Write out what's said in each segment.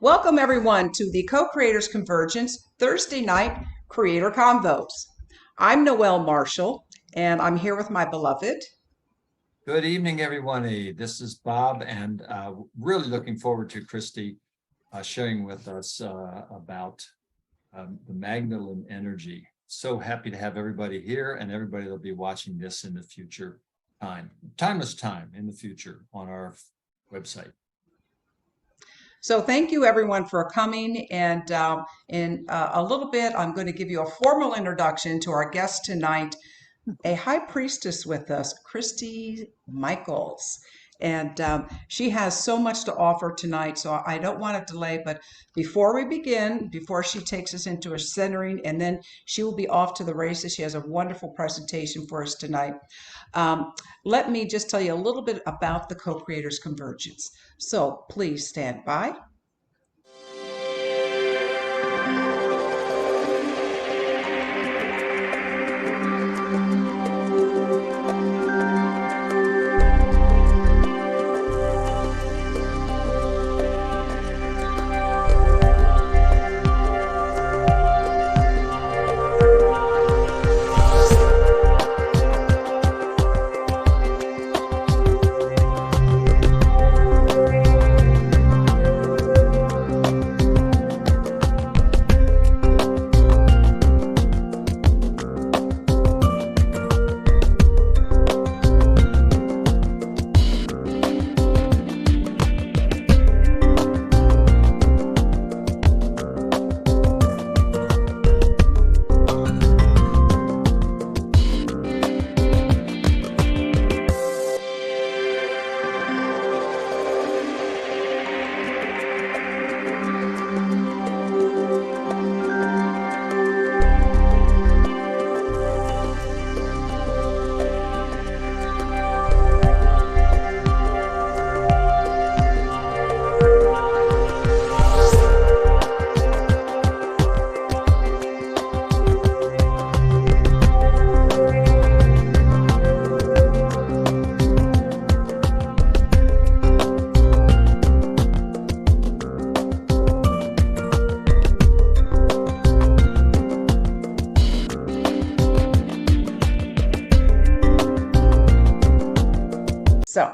Welcome everyone to the Co-Creators Convergence Thursday night Creator Convos. I'm Noel Marshall and I'm here with my beloved. Good evening, everyone. This is Bob, and really looking forward to Christy sharing with us about the Magdalene energy. So happy to have everybody here and everybody that'll be watching this in the future timeless time in the future on our website. So thank you everyone for coming, and in a little bit I'm going to give you a formal introduction to our guest tonight, a high priestess with us, Christy Michaels. And she has so much to offer tonight, so I don't want to delay. But before we begin, before she takes us into a centering, and then she will be off to the races, she has a wonderful presentation for us tonight. Let me just tell you a little bit about the Co-Creators Convergence. So please stand by. So,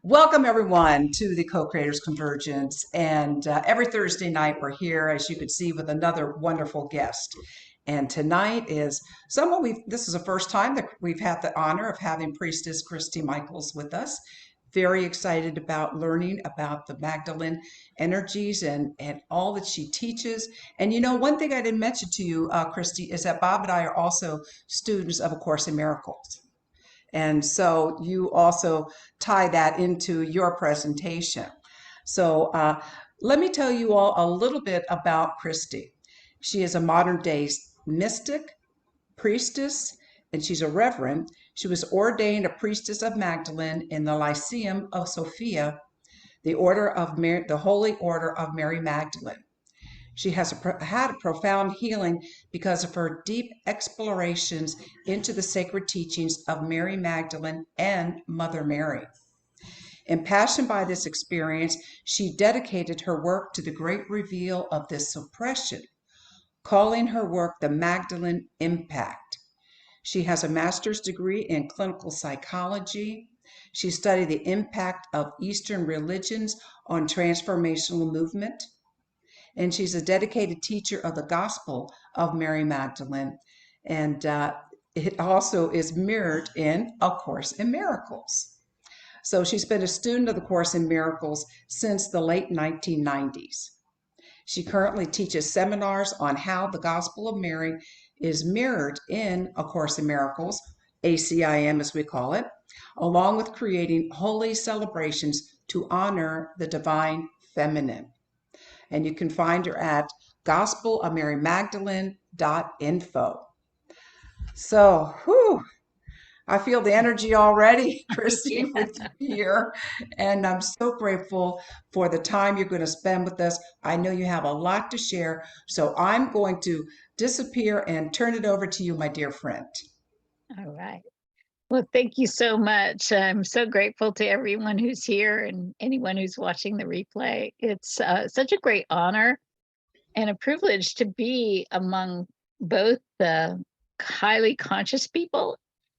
welcome everyone to the Co-Creators Convergence. And every Thursday night we're here, as you can see, with another wonderful guest. And tonight is someone this is the first time that we've had the honor of having Priestess Christy Michaels with us. Very excited about learning about the Magdalene energies and all that she teaches. And you know, one thing I didn't mention to you, Christy, is that Bob and I are also students of A Course in Miracles. And so you also tie that into your presentation. So let me tell you all a little bit about Christy. She is a modern day mystic, priestess, and she's a reverend. She was ordained a priestess of Magdalene in the Lyceum of Sophia, the Holy Order of Mary Magdalene. She has had a profound healing because of her deep explorations into the sacred teachings of Mary Magdalene and Mother Mary. Impassioned by this experience, she dedicated her work to the great reveal of this suppression, calling her work the Magdalene Impact. She has a master's degree in clinical psychology. She studied the impact of Eastern religions on transformational movement. And she's a dedicated teacher of the Gospel of Mary Magdalene. And it also is mirrored in A Course in Miracles. So she's been a student of the Course in Miracles since the late 1990s. She currently teaches seminars on how the Gospel of Mary is mirrored in A Course in Miracles, ACIM as we call it, along with creating holy celebrations to honor the divine feminine. And you can find her at gospelofmarymagdalene.info. So, I feel the energy already, Christy, with you here. And I'm so grateful for the time you're going to spend with us. I know you have a lot to share. So I'm going to disappear and turn it over to you, my dear friend. All right. Well, thank you so much. I'm so grateful to everyone who's here and anyone who's watching the replay. It's such a great honor and a privilege to be among both the highly conscious people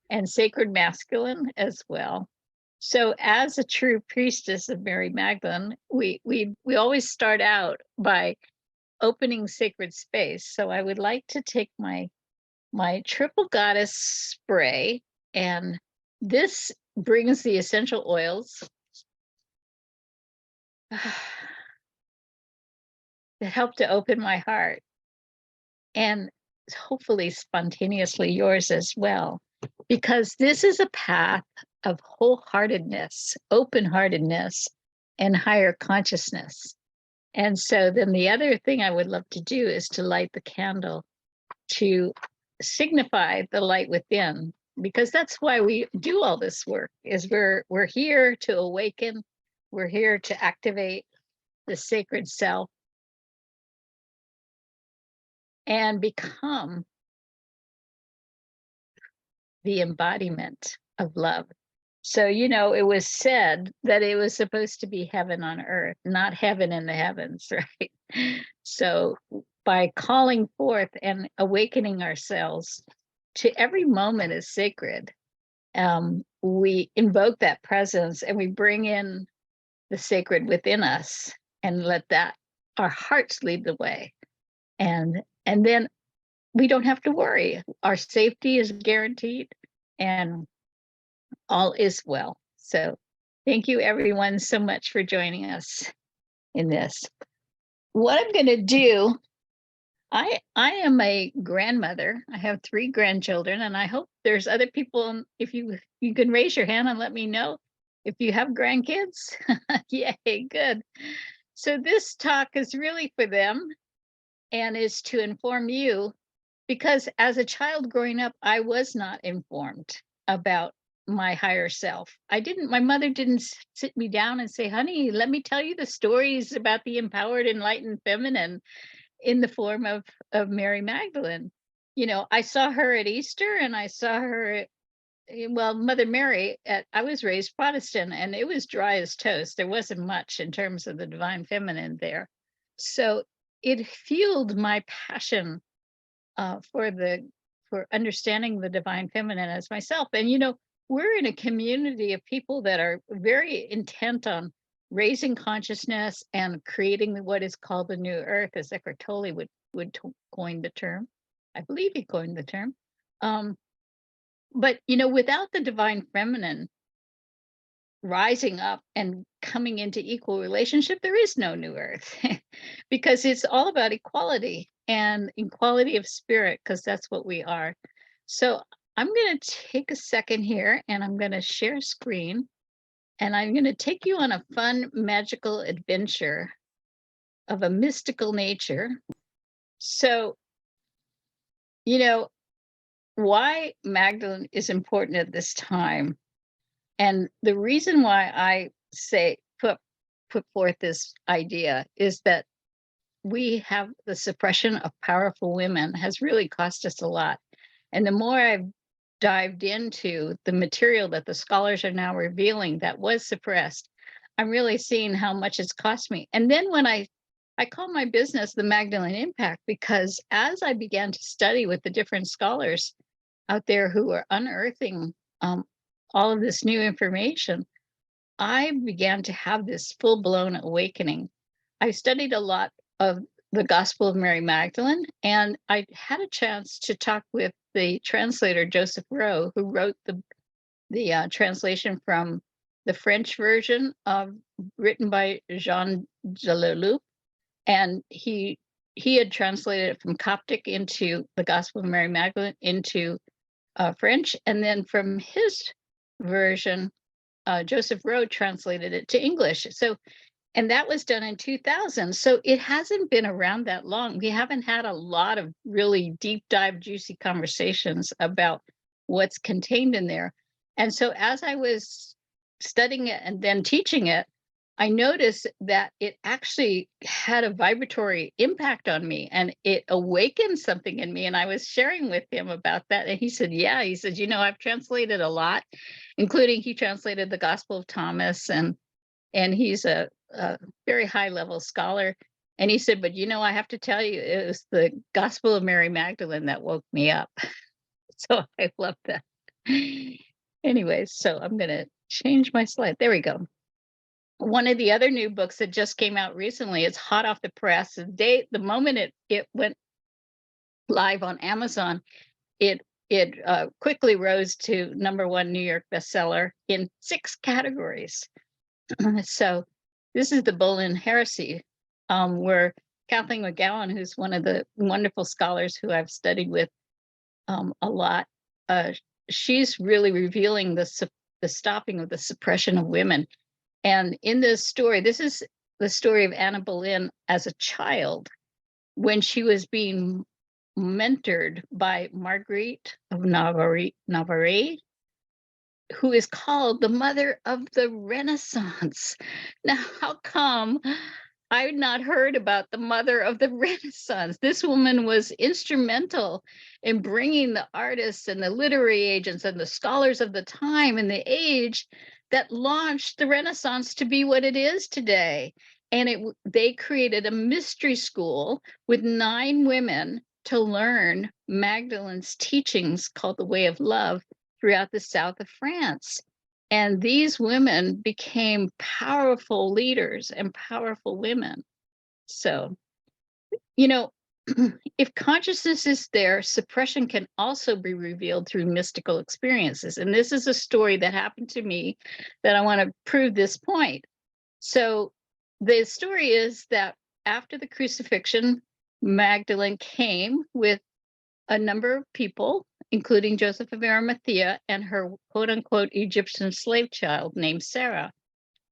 and sacred masculine as well. So as a true priestess of Mary Magdalene, we always start out by opening sacred space. So I would like to take my triple goddess spray, and this brings the essential oils that help to open my heart, and hopefully spontaneously yours as well, because this is a path of wholeheartedness, open-heartedness, and higher consciousness. And so then the other thing I would love to do is to light the candle to signify the light within, because that's why we do all this work, is we're here to awaken, we're here to activate the sacred self and become the embodiment of love. So, you know, it was said that it was supposed to be heaven on earth, not heaven in the heavens, right? So by calling forth and awakening ourselves to every moment is sacred, we invoke that presence and we bring in the sacred within us and let that, our hearts lead the way. And then we don't have to worry. Our safety is guaranteed and all is well. So thank you everyone so much for joining us in this. What I'm going to do, I am a grandmother. I have 3 grandchildren, and I hope there's other people. If you can raise your hand and let me know if you have grandkids. Yay, good. So this talk is really for them and is to inform you, because as a child growing up, I was not informed about my higher self. My mother didn't sit me down and say, honey, let me tell you the stories about the empowered, enlightened feminine in the form of Mary Magdalene. You know, I saw her at Easter and I saw her, well, Mother Mary, I was raised Protestant and it was dry as toast. There wasn't much in terms of the divine feminine there. So it fueled my passion for understanding the divine feminine as myself. And, you know, we're in a community of people that are very intent on raising consciousness and creating what is called the new earth, as Eckhart Tolle would coin the term. I believe he coined the term. But, you know, without the divine feminine rising up and coming into equal relationship, there is no new earth because it's all about equality and equality of spirit, because that's what we are. So I'm going to take a second here and I'm going to share screen and I'm going to take you on a fun, magical adventure of a mystical nature. So, you know, why Magdalene is important at this time. And the reason why I say put forth this idea is that we have the suppression of powerful women has really cost us a lot. And the more I've dived into the material that the scholars are now revealing that was suppressed, I'm really seeing how much it's cost me. And then when I call my business the Magdalene Impact, because as I began to study with the different scholars out there who are unearthing all of this new information, I began to have this full-blown awakening. I studied a lot of the Gospel of Mary Magdalene, and I had a chance to talk with the translator, Joseph Rowe, who wrote the translation from the French version written by Jean Deloup, and he had translated it from Coptic into the Gospel of Mary Magdalene into French, and then from his version, Joseph Rowe translated it to English. So, and that was done in 2000. So it hasn't been around that long. We haven't had a lot of really deep dive, juicy conversations about what's contained in there. And so as I was studying it and then teaching it, I noticed that it actually had a vibratory impact on me, and it awakened something in me. And I was sharing with him about that. And he said, yeah, he said, I've translated a lot, including he translated the Gospel of Thomas, and he's a very high level scholar. And he said, but I have to tell you, it was the Gospel of Mary Magdalene that woke me up. So I love that. Anyways, so I'm going to change my slide. There we go. One of the other new books that just came out recently, it's hot off the press. The moment it went live on Amazon, it quickly rose to #1 New York bestseller in 6 categories. So this is the Bolin Heresy, where Kathleen McGowan, who's one of the wonderful scholars who I've studied with a lot, she's really revealing the stopping of the suppression of women. And in this story, this is the story of Anna Boleyn as a child, when she was being mentored by Marguerite of Navarre, who is called the mother of the Renaissance. Now, how come I've not heard about the mother of the Renaissance? This woman was instrumental in bringing the artists and the literary agents and the scholars of the time and the age that launched the Renaissance to be what it is today. And they created a mystery school with 9 women to learn Magdalene's teachings, called the Way of Love, throughout the south of France. And these women became powerful leaders and powerful women. So, if consciousness is there, suppression can also be revealed through mystical experiences. And this is a story that happened to me that I want to prove this point. So the story is that after the crucifixion, Magdalene came with a number of people, including Joseph of Arimathea and her quote unquote Egyptian slave child named Sarah.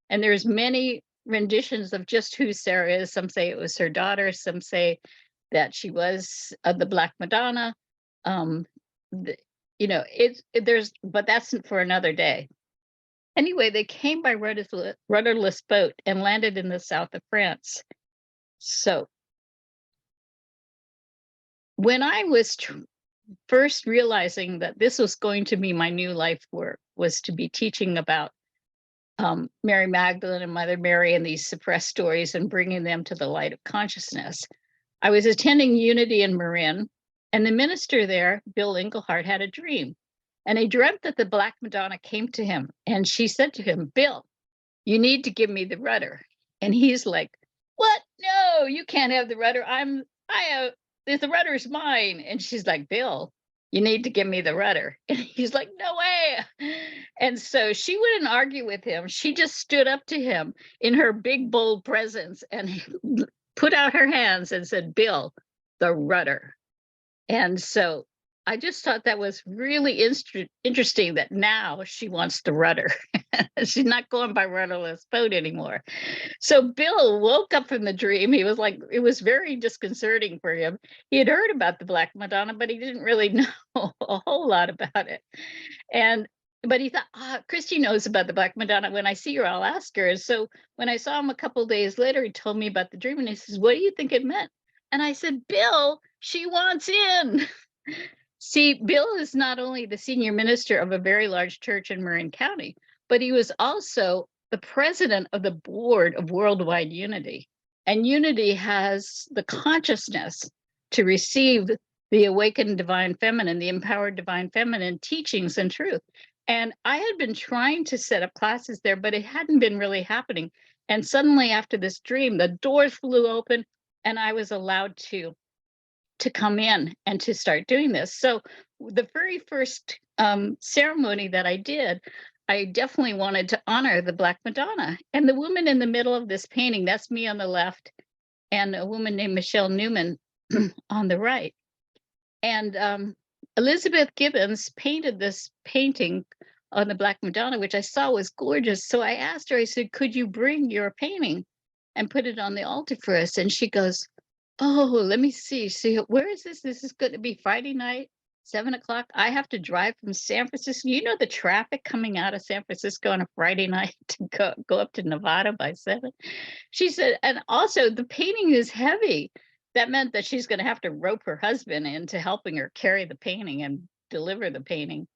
And there's many renditions of just who Sarah is. Some say it was her daughter, some say that she was the Black Madonna. But that's for another day. Anyway, they came by rudderless boat and landed in the south of France. So when I was first realizing that this was going to be my new life work, was to be teaching about Mary Magdalene and Mother Mary and these suppressed stories and bringing them to the light of consciousness, I was attending Unity in Marin, and the minister there, Bill Englehart, had a dream. And he dreamt that the Black Madonna came to him, and she said to him, Bill, you need to give me the rudder. And he's like, what? No, you can't have the rudder. The rudder's mine. And she's like, Bill, you need to give me the rudder. And he's like, no way. And so she wouldn't argue with him. She just stood up to him in her big, bold presence and put out her hands and said, Bill, the rudder. And so I just thought that was really interesting that now she wants the rudder. She's not going by rudderless boat anymore. So Bill woke up from the dream. He was like, it was very disconcerting for him. He had heard about the Black Madonna, but he didn't really know a whole lot about it. But he thought, Christy knows about the Black Madonna. When I see her, I'll ask her. And so when I saw him a couple of days later, he told me about the dream, and he says, what do you think it meant? And I said, Bill, she wants in. See, Bill is not only the senior minister of a very large church in Marin County, but he was also the president of the board of Worldwide Unity. And Unity has the consciousness to receive the awakened divine feminine, the empowered divine feminine teachings and truth. And I had been trying to set up classes there, but it hadn't been really happening. And suddenly after this dream, the doors flew open and I was allowed to come in and to start doing this. So the very first ceremony that I did, I definitely wanted to honor the Black Madonna. And the woman in the middle of this painting, that's me on the left, and a woman named Michelle Newman on the right. And Elizabeth Gibbons painted this painting on the Black Madonna, which I saw was gorgeous. So I asked her, I said, could you bring your painting and put it on the altar for us? And she goes, oh, let me see. See, where is this? This is going to be Friday night 7 o'clock. I have to drive from San Francisco. You know, the traffic coming out of San Francisco on a Friday night to go up to Nevada by 7. She said, and also the painting is heavy. That meant that she's going to have to rope her husband into helping her carry the painting and deliver the painting.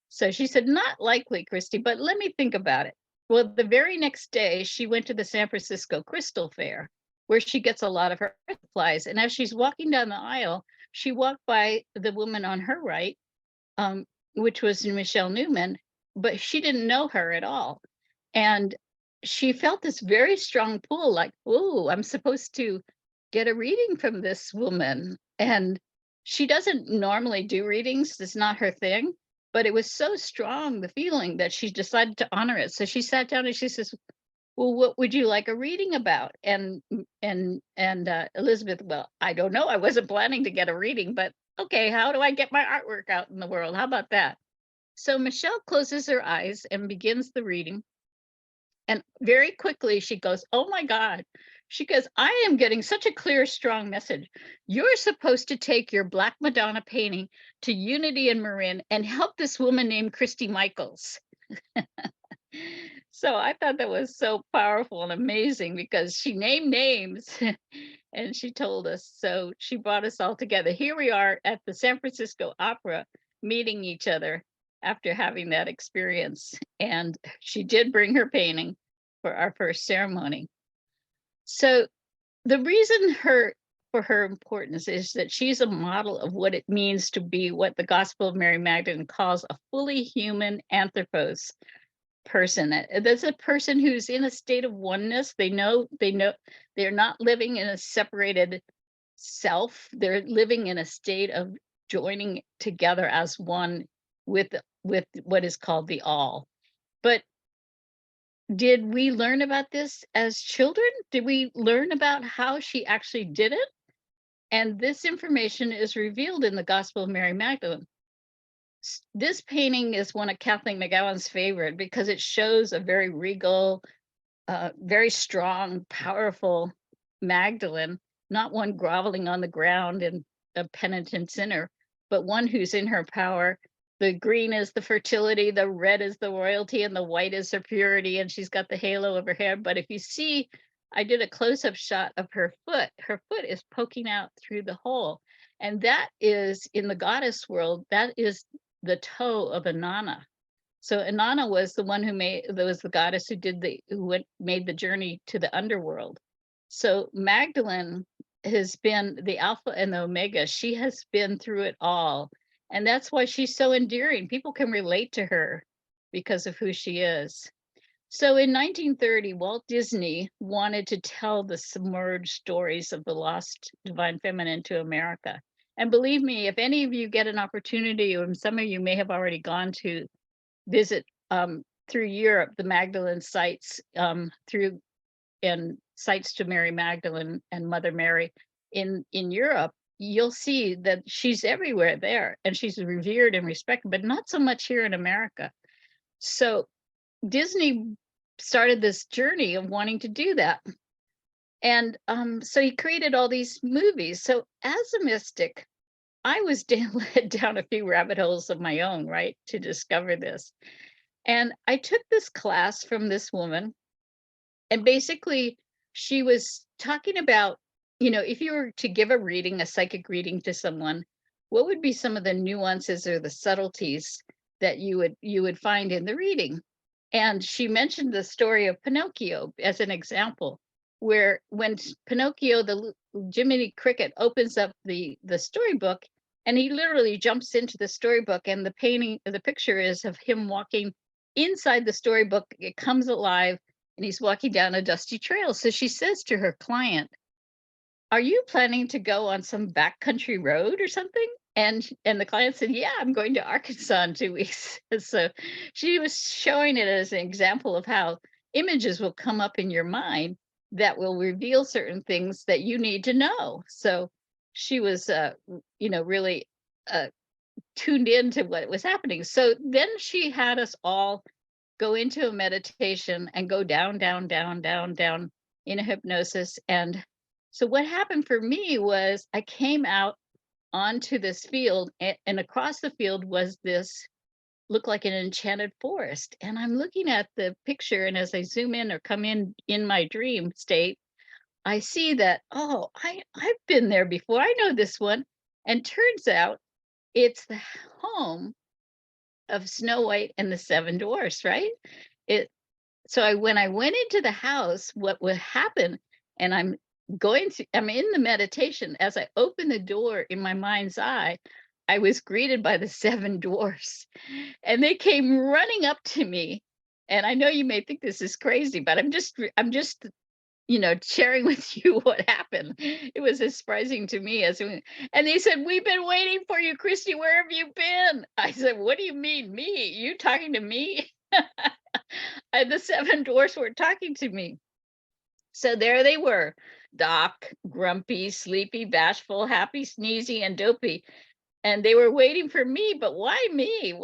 So she said, not likely, Christy, but let me think about it. Well, the very next day, she went to the San Francisco Crystal Fair, where she gets a lot of her supplies. And as she's walking down the aisle, she walked by the woman on her right, which was Michelle Newman, but she didn't know her at all. And she felt this very strong pull, like, oh, I'm supposed to get a reading from this woman. And she doesn't normally do readings, it's not her thing. But it was so strong, the feeling, that she decided to honor it. So she sat down and she says, well, what would you like a reading about? And Elizabeth, well, I don't know. I wasn't planning to get a reading, but okay, how do I get my artwork out in the world? How about that? So Michelle closes her eyes and begins the reading. And very quickly she goes, oh my God. She goes, I am getting such a clear, strong message. You're supposed to take your Black Madonna painting to Unity and Marin and help this woman named Christy Michaels. So I thought that was so powerful and amazing, because she named names and she told us. So she brought us all together. Here we are at the San Francisco Opera meeting each other after having that experience. And she did bring her painting for our first ceremony. So the reason for her importance is that she's a model of what it means to be what the Gospel of Mary Magdalene calls a fully human anthropos person. That's a person who's in a state of oneness. They know they're not living in a separated self. They're living in a state of joining together as one with what is called the all. But did we learn about this as children? Did we learn about how she actually did it? And this information is revealed in the Gospel of Mary Magdalene. This painting is one of Kathleen McGowan's favorite because it shows a very regal, very strong, powerful Magdalene, not one groveling on the ground and a penitent sinner, but one who's in her power. The green is the fertility, the red is the royalty, and the white is her purity, and she's got the halo of her hair. But if you see, I did a close-up shot of her foot. Her foot is poking out through the hole. And that is, in the goddess world, that is the toe of Inanna. So Inanna was the one who was the goddess who made the journey to the underworld. So Magdalene has been the Alpha and the Omega. She has been through it all. And that's why she's so endearing. People can relate to her because of who she is. So in 1930, Walt Disney wanted to tell the submerged stories of the lost divine feminine to America. And believe me, if any of you get an opportunity, or some of you may have already gone to visit through Europe, the Magdalene sites, and sites to Mary Magdalene and Mother Mary in Europe, you'll see that she's everywhere there, and she's revered and respected, but not so much here in America. So Disney started this journey of wanting to do that. And so he created all these movies. So as a mystic, I was led down a few rabbit holes of my own, right, to discover this. And I took this class from this woman, and basically she was talking about, if you were to give a reading, a psychic reading to someone, what would be some of the nuances or the subtleties that you would find in the reading? And she mentioned the story of Pinocchio as an example, where when Pinocchio, the Jiminy Cricket, opens up the storybook, and he literally jumps into the storybook, and the picture is of him walking inside the storybook. It comes alive, and he's walking down a dusty trail. So she says to her client, are you planning to go on some backcountry road or something? And the client said, yeah, I'm going to Arkansas in 2 weeks. So she was showing it as an example of how images will come up in your mind that will reveal certain things that you need to know. So she was, really tuned into what was happening. So then she had us all go into a meditation and go down, down, down, down, down in a hypnosis. And so what happened for me was I came out onto this field, and across the field was this looked like an enchanted forest. And I'm looking at the picture, and as I zoom in or come in my dream state, I see that, oh, I've been there before. I know this one. And turns out it's the home of Snow White and the Seven Dwarfs, right? It when I went into the house, what would happen, and I'm in the meditation. As I opened the door in my mind's eye, I was greeted by the Seven Dwarfs, and they came running up to me. And I know you may think this is crazy, but I'm just sharing with you what happened. It was as surprising to me and they said, "We've been waiting for you, Christy. Where have you been?" I said, "What do you mean, me? You talking to me?" And the Seven Dwarfs were talking to me. So there they were, Doc, grumpy, sleepy, bashful, happy, sneezy, and dopey. And they were waiting for me, but why me?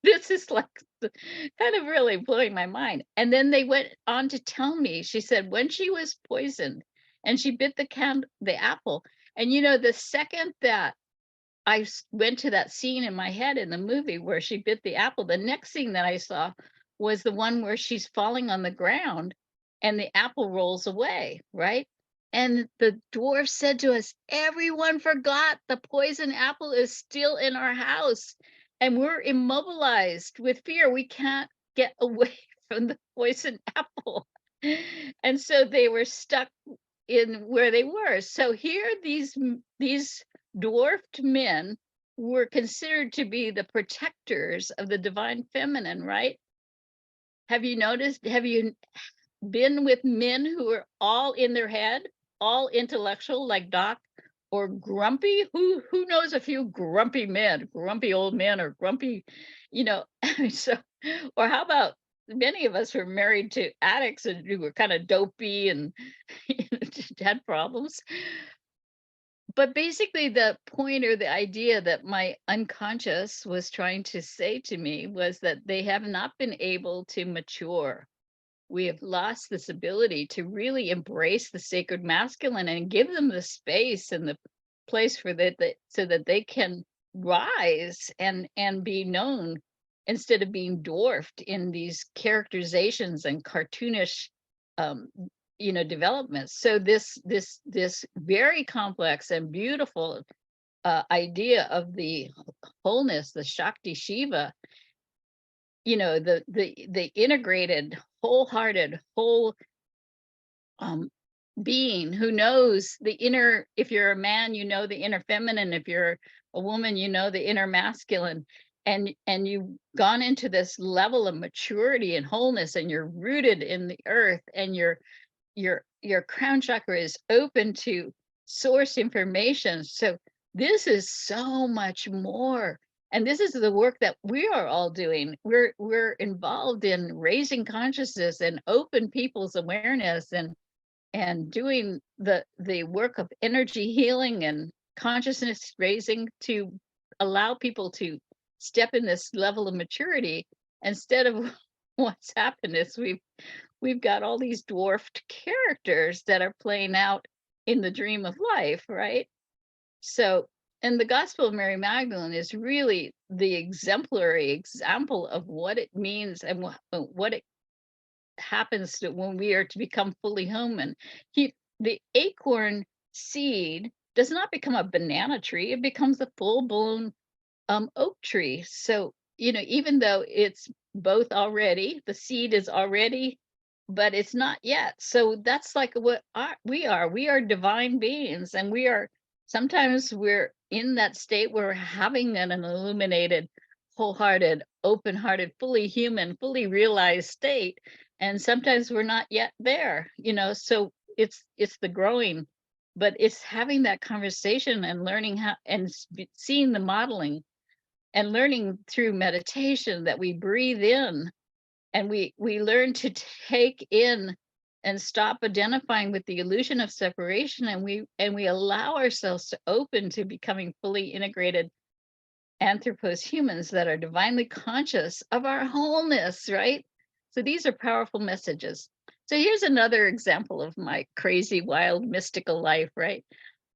This is like kind of really blowing my mind. And then they went on to tell me, she said, when she was poisoned and she bit the apple, and the second that went to that scene in my head in the movie where she bit the apple, the next scene that I saw was the one where she's falling on the ground and the apple rolls away, right? And the dwarf said to us, "Everyone forgot the poison apple is still in our house, and we're immobilized with fear. We can't get away from the poison apple." And so they were stuck in where they were. So here, these dwarfed men were considered to be the protectors of the divine feminine, right? Have you noticed? Have you been with men who are all in their head, all intellectual like Doc, or grumpy? Who knows a few grumpy men, grumpy old men, or grumpy, so, or how about many of us were married to addicts and who were kind of dopey and had problems. But basically the point or the idea that my unconscious was trying to say to me was that they have not been able to mature. We have lost this ability to really embrace the sacred masculine and give them the space and the place for that, so that they can rise and be known, instead of being dwarfed in these characterizations and cartoonish developments. So this very complex and beautiful idea of the wholeness, the Shakti Shiva, the integrated, wholehearted, whole being who knows the inner. If you're a man, the inner feminine. If you're a woman, the inner masculine. And you've gone into this level of maturity and wholeness, and you're rooted in the earth, and your crown chakra is open to source information. So this is so much more. And this is the work that we are all doing. We're involved in raising consciousness and open people's awareness, and doing the work of energy healing and consciousness raising to allow people to step in this level of maturity. Instead of what's happened is we've got all these dwarfed characters that are playing out in the dream of life, right? So, and the Gospel of Mary Magdalene is really the exemplary example of what it means and what it happens when we are to become fully human. The acorn seed does not become a banana tree; it becomes a full-blown oak tree. So, even though it's both already, the seed is already, but it's not yet. So that's like what we are. We are divine beings, and sometimes we're in that state where we're having an illuminated, wholehearted, open-hearted, fully human, fully realized state. And sometimes we're not yet there, so it's the growing, but it's having that conversation and learning how, and seeing the modeling, and learning through meditation that we breathe in, and we learn to take in and stop identifying with the illusion of separation, and we allow ourselves to open to becoming fully integrated anthropos humans that are divinely conscious of our wholeness, right? So these are powerful messages. So here's another example of my crazy, wild, mystical life, right?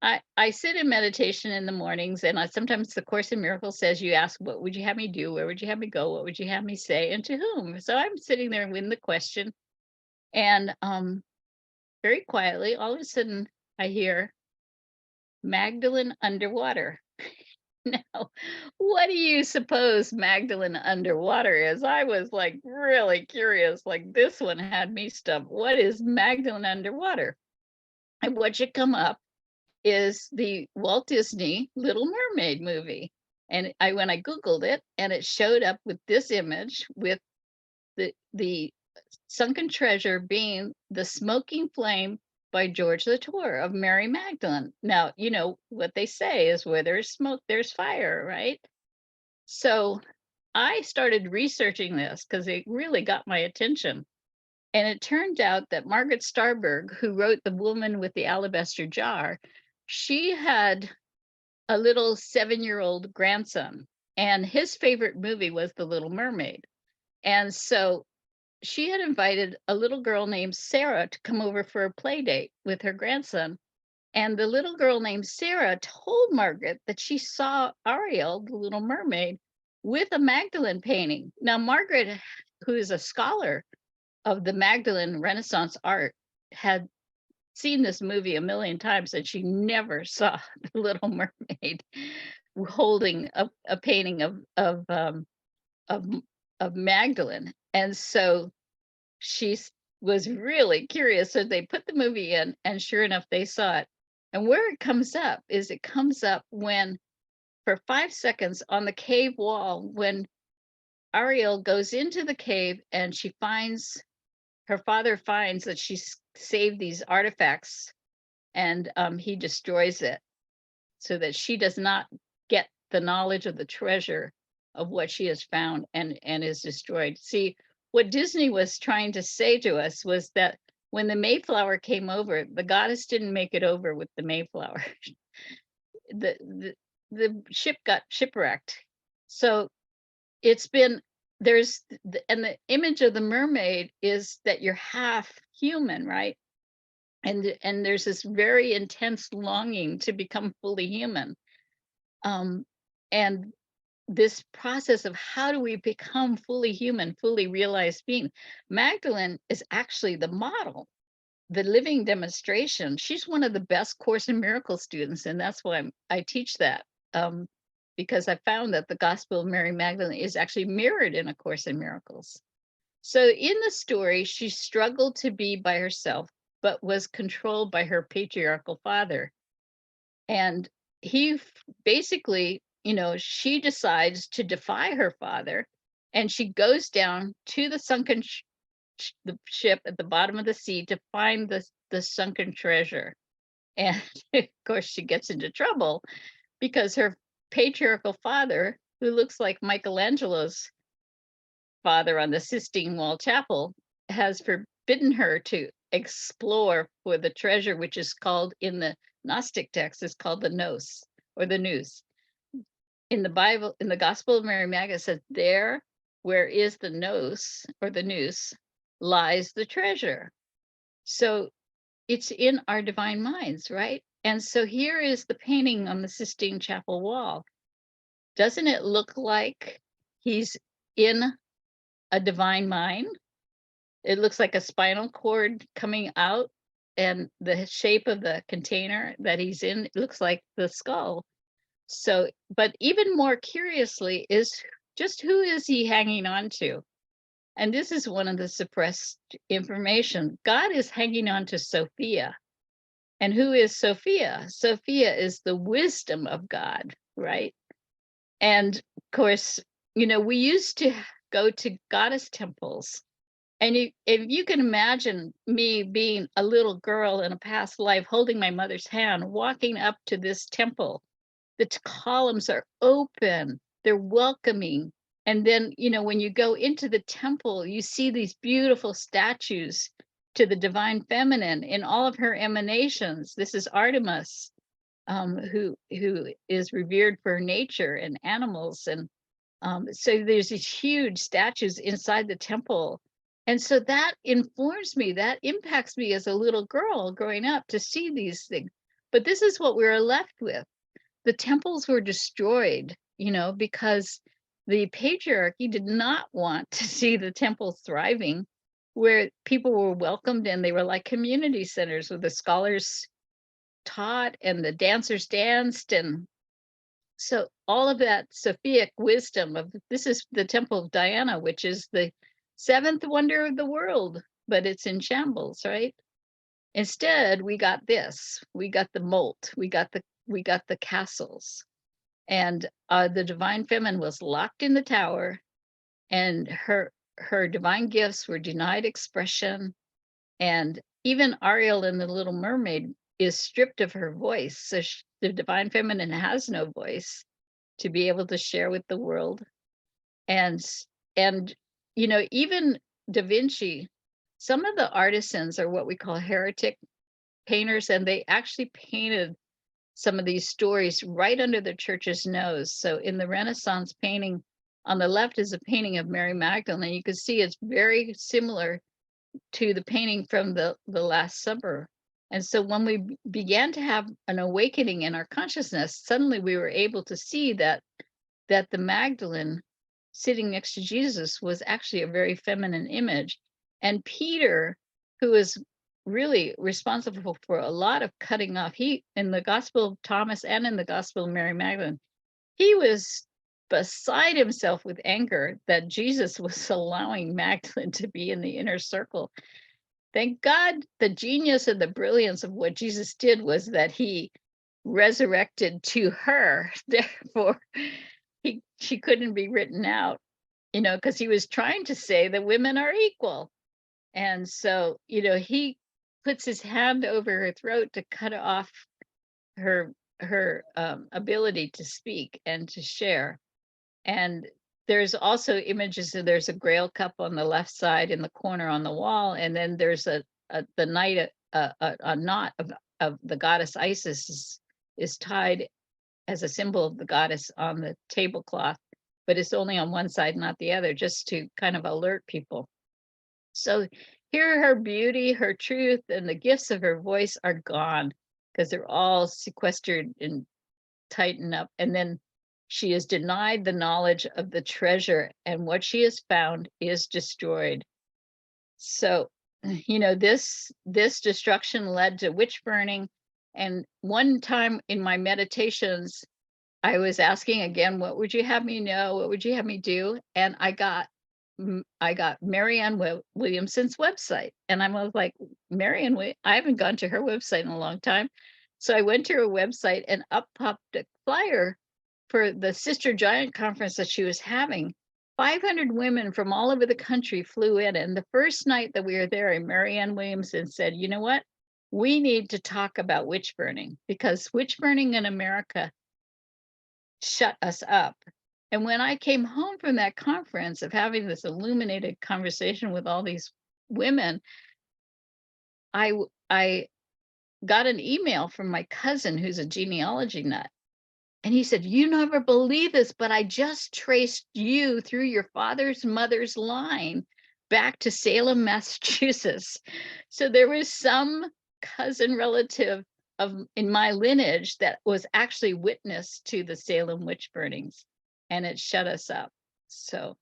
I sit in meditation in the mornings, and sometimes the Course in Miracles says, you ask, what would you have me do? Where would you have me go? What would you have me say? And to whom? So I'm sitting there with the question, and very quietly, all of a sudden, I hear Magdalene underwater. Now, what do you suppose Magdalene underwater is? I was like really curious. Like, this one had me stumped. What is Magdalene underwater? And what should come up is the Walt Disney Little Mermaid movie. And when I Googled it, and it showed up with this image with the sunken treasure being the smoking flame by George Latour of Mary Magdalene. Now, you know what they say is where there's smoke, there's fire, right? So I started researching this because it really got my attention. And it turned out that Margaret Starberg, who wrote The Woman with the Alabaster Jar, she had a little 7-year-old grandson, and his favorite movie was The Little Mermaid. And so she had invited a little girl named Sarah to come over for a play date with her grandson. And the little girl named Sarah told Margaret that she saw Ariel, the Little Mermaid, with a Magdalene painting. Now, Margaret, who is a scholar of the Magdalene Renaissance art, had seen this movie a million times, and she never saw the Little Mermaid holding a painting of Magdalene. And so she was really curious. So they put the movie in, and sure enough, they saw it. And where it comes up is it comes up when, for 5 seconds on the cave wall, when Ariel goes into the cave and her father finds that she's saved these artifacts, and he destroys it so that she does not get the knowledge of the treasure of what she has found, and is destroyed. See, what Disney was trying to say to us was that when the Mayflower came over, the goddess didn't make it over with the Mayflower. the ship got shipwrecked. So it's been, and the image of the mermaid is that you're half human, right? And there's this very intense longing to become fully human. And this process of how do we become fully human, fully realized being. Magdalene is actually the model, the living demonstration. She's one of the best Course in Miracles students, and that's why I teach that, because I found that the Gospel of Mary Magdalene is actually mirrored in A Course in Miracles. So in the story, she struggled to be by herself, but was controlled by her patriarchal father. And he basically, she decides to defy her father, and she goes down to the sunken the ship at the bottom of the sea to find the sunken treasure. And of course, she gets into trouble because her patriarchal father, who looks like Michelangelo's father on the Sistine Wall Chapel, has forbidden her to explore for the treasure, which is called, in the Gnostic text, is called the nous, or the nous. In the Bible, in the Gospel of Mary Magdalene, it says, there where is the nous, or the nous, lies the treasure. So it's in our divine minds, right? And so here is the painting on the Sistine Chapel wall. Doesn't it look like he's in a divine mind? It looks like a spinal cord coming out, and the shape of the container that he's in, it looks like the skull. So, but even more curiously is just who is he hanging on to? And this is one of the suppressed information. God is hanging on to Sophia. And who is Sophia? Sophia is the wisdom of God, right? And of course, we used to go to goddess temples. And if you can imagine me being a little girl in a past life, holding my mother's hand, walking up to this temple, the columns are open, they're welcoming. And then, when you go into the temple, you see these beautiful statues to the divine feminine in all of her emanations. This is Artemis, who is revered for nature and animals. And so there's these huge statues inside the temple. And so that informs me, that impacts me as a little girl growing up to see these things. But this is what we were left with. The temples were destroyed, because the patriarchy did not want to see the temples thriving, where people were welcomed and they were like community centers where the scholars taught and the dancers danced. And so all of that Sophic wisdom of this is the Temple of Diana, which is the seventh wonder of the world, but it's in shambles, right? Instead, we got this. We got the moat. We got the castles. And the divine feminine was locked in the tower, and her divine gifts were denied expression. And even Ariel in the Little Mermaid is stripped of her voice. So the divine feminine has no voice to be able to share with the world. And even Da Vinci, some of the artisans are what we call heretic painters, and they actually painted some of these stories right under the church's nose. So in the Renaissance painting on the left is a painting of Mary Magdalene. You can see it's very similar to the painting from the Last Supper. And so when we began to have an awakening in our consciousness, suddenly we were able to see that the Magdalene sitting next to Jesus was actually a very feminine image. And Peter, who is really responsible for a lot of cutting off, he in the Gospel of Thomas and in the Gospel of Mary Magdalene, he was beside himself with anger that Jesus was allowing Magdalene to be in the inner circle. Thank God the genius and the brilliance of what Jesus did was that he resurrected to her. Therefore, she couldn't be written out, because he was trying to say that women are equal. And so, he puts his hand over her throat to cut off her ability to speak and to share. And there's also images of there's a grail cup on the left side in the corner on the wall, and then there's a knot of the goddess Isis is tied as a symbol of the goddess on the tablecloth, but it's only on one side, not the other, just to kind of alert people. So here her beauty, her truth, and the gifts of her voice are gone because they're all sequestered and tightened up. And then she is denied the knowledge of the treasure, and what she has found is destroyed. So, this destruction led to witch burning. And one time in my meditations, I was asking again, what would you have me know? What would you have me do? And I got Marianne Williamson's website. And I was like, Marianne, I haven't gone to her website in a long time. So I went to her website, and up popped a flyer for the Sister Giant conference that she was having. 500 women from all over the country flew in. And the first night that we were there, Marianne Williamson said, you know what? We need to talk about witch burning, because witch burning in America shut us up. And when I came home from that conference of having this illuminated conversation with all these women, I got an email from my cousin who's a genealogy nut. And he said, you never believe this, but I just traced you through your father's mother's line back to Salem, Massachusetts. So there was some cousin relative in my lineage that was actually witness to the Salem witch burnings, and it shut us up. So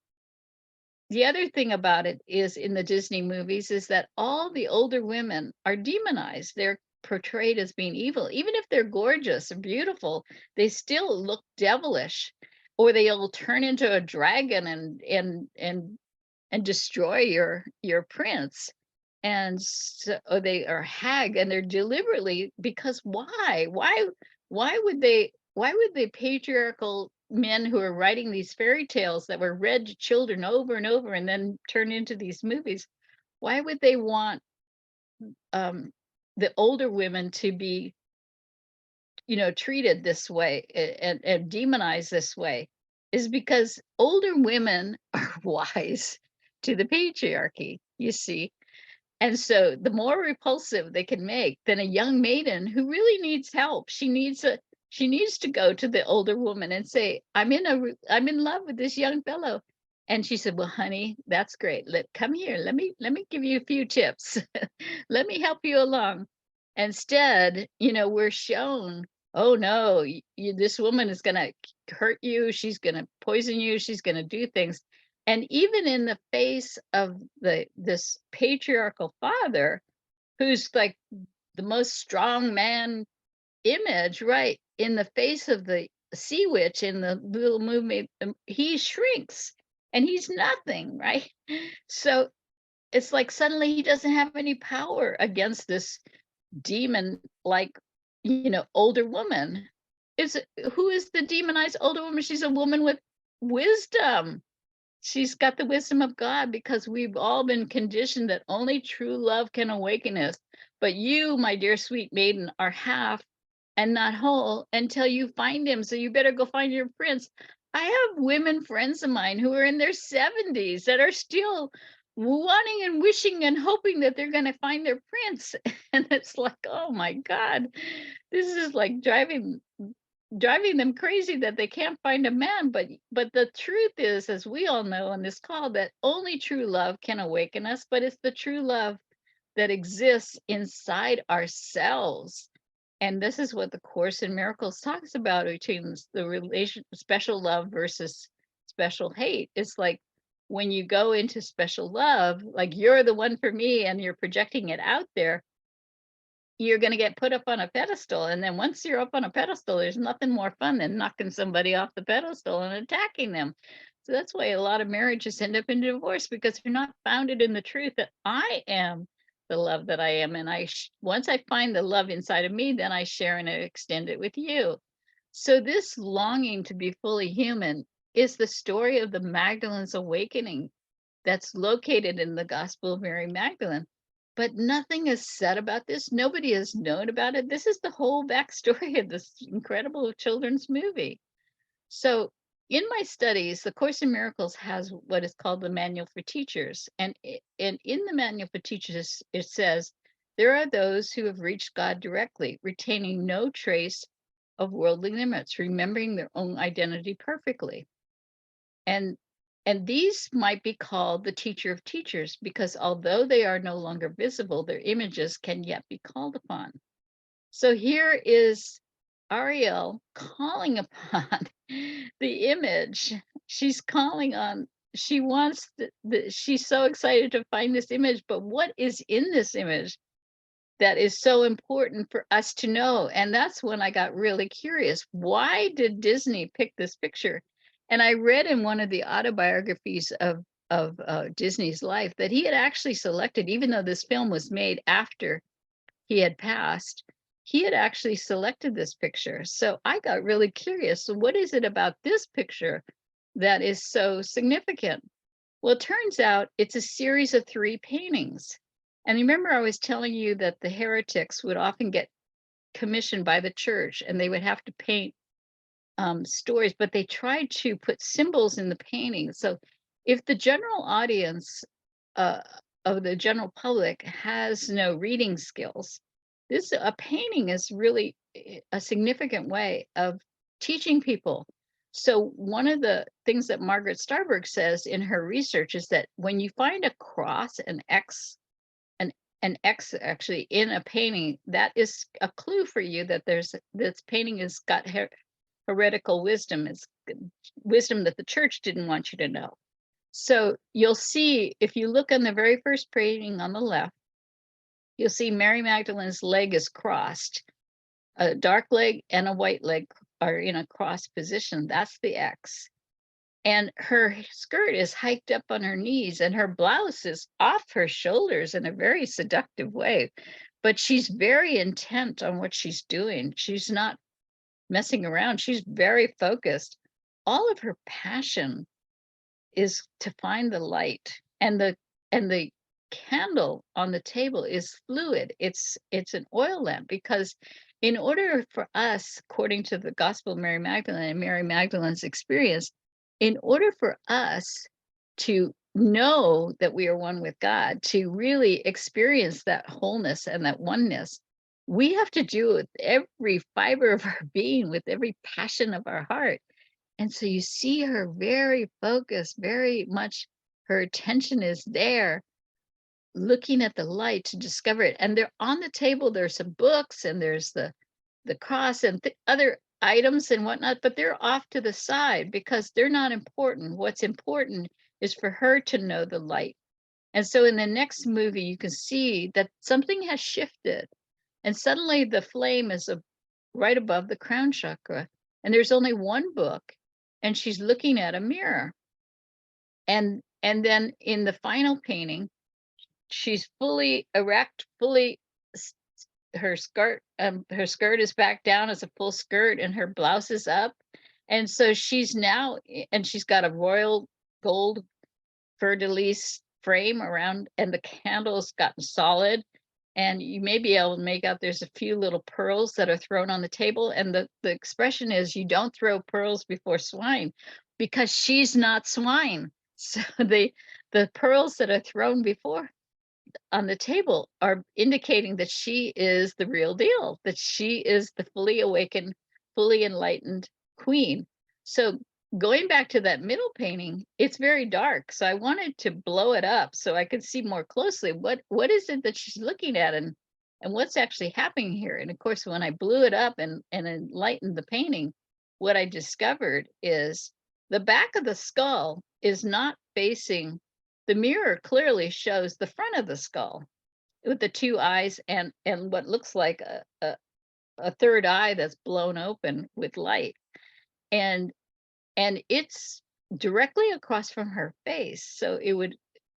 the other thing about it is, in the Disney movies, is that all the older women are demonized. They're portrayed as being evil. Even if they're gorgeous and beautiful, they still look devilish, or they'll turn into a dragon and destroy your prince. And so they are hag, and they're deliberately, because why would the patriarchal men who are writing these fairy tales that were read to children over and over and then turned into these movies, why would they want the older women to be treated this way and demonized this way? Is because older women are wise to the patriarchy, you see. And so the more repulsive they can make, than a young maiden who really needs help. She needs to go to the older woman and say, I'm in love with this young fellow. And she said, well, honey, that's great. Come here. Let me give you a few tips. Let me help you along. Instead, we're shown, oh no, this woman is going to hurt you. She's going to poison you. She's going to do things. And even in the face of this patriarchal father, who's like the most strong man image, right? In the face of the sea witch in the little movie, he shrinks and he's nothing, right? So it's like suddenly he doesn't have any power against this demon, like, older woman. Who is the demonized older woman? She's a woman with wisdom. She's got the wisdom of God, because we've all been conditioned that only true love can awaken us. But you, my dear sweet maiden, are half and not whole until you find him. So you better go find your prince. I have women friends of mine who are in their 70s that are still wanting and wishing and hoping that they're going to find their prince. And it's like, oh my God, this is like driving them crazy that they can't find a man. But the truth is, as we all know on this call, that only true love can awaken us, but it's the true love that exists inside ourselves. And this is what the Course in Miracles talks about, between the relation, special love versus special hate. It's like when you go into special love, like you're the one for me and you're projecting it out there, you're going to get put up on a pedestal. And then once you're up on a pedestal, there's nothing more fun than knocking somebody off the pedestal and attacking them. So that's why a lot of marriages end up in divorce, because they're not founded in the truth that I am the love that I am. And once I find the love inside of me, then I share and extend it with you. So this longing to be fully human is the story of the Magdalene's awakening that's located in the Gospel of Mary Magdalene. But nothing is said about this. Nobody has known about it. This is the whole backstory of this incredible children's movie. So in my studies, the Course in Miracles has what is called the Manual for Teachers. And in the Manual for Teachers, it says, there are those who have reached God directly, retaining no trace of worldly limits, remembering their own identity perfectly. And these might be called the teacher of teachers, because although they are no longer visible, their images can yet be called upon. So here is Ariel calling upon the image. She's calling on, she wants, she's so excited to find this image, but what is in this image that is so important for us to know? And that's when I got really curious. Why did Disney pick this picture? And I read in one of the autobiographies of Disney's life that he had actually selected, even though this film was made after he had passed, he had actually selected this picture. So I got really curious. So what is it about this picture that is so significant? Well, it turns out it's a series of 3 paintings. And remember, I was telling you that the heretics would often get commissioned by the church and they would have to paint stories, but they tried to put symbols in the painting. So if the general audience of the general public has no reading skills, a painting is really a significant way of teaching people. So one of the things that Margaret Starberg says in her research is that when you find a cross, an X actually in a painting, that is a clue for you that this painting has got heretical wisdom, is wisdom that the church didn't want you to know. So you'll see, if you look on the very first painting on the left, you'll see Mary Magdalene's leg is crossed. A dark leg and a white leg are in a cross position. That's the X. And her skirt is hiked up on her knees and her blouse is off her shoulders in a very seductive way. But she's very intent on what she's doing. She's not messing around. She's very focused. All of her passion is to find the light, and the candle on the table is fluid. It's an oil lamp, because in order for us, according to the Gospel of Mary Magdalene and Mary Magdalene's experience, in order for us to know that we are one with God, to really experience that wholeness and that oneness, we have to do it with every fiber of our being, with every passion of our heart. And so you see her very focused, very much her attention is there. looking at the light to discover it. And they're on the table, there's some books and there's the cross and other items and whatnot, but they're off to the side because they're not important. What's important is for her to know the light. And so in the next movie, you can see that something has shifted. And suddenly the flame is right above the crown chakra. And there's only one book. And she's looking at a mirror. And then in the final painting, she's fully erect, her skirt is back down as a full skirt and her blouse is up. And so she's now, and she's got a royal gold fleur-de-lis frame around, and the candle's gotten solid. And you may be able to make out there's a few little pearls that are thrown on the table. And the expression is, you don't throw pearls before swine, because she's not swine. So the pearls that are thrown before on the table are indicating that she is the real deal, that she is the fully awakened, fully enlightened queen. So going back to that middle painting, it's very dark. So I wanted to blow it up so I could see more closely what is it that she's looking at and what's actually happening here. And of course, when I blew it up and enlightened the painting, what I discovered is the back of the skull is not facing. The mirror clearly shows the front of the skull with the two eyes and what looks like a third eye that's blown open with light. And it's directly across from her face. So it would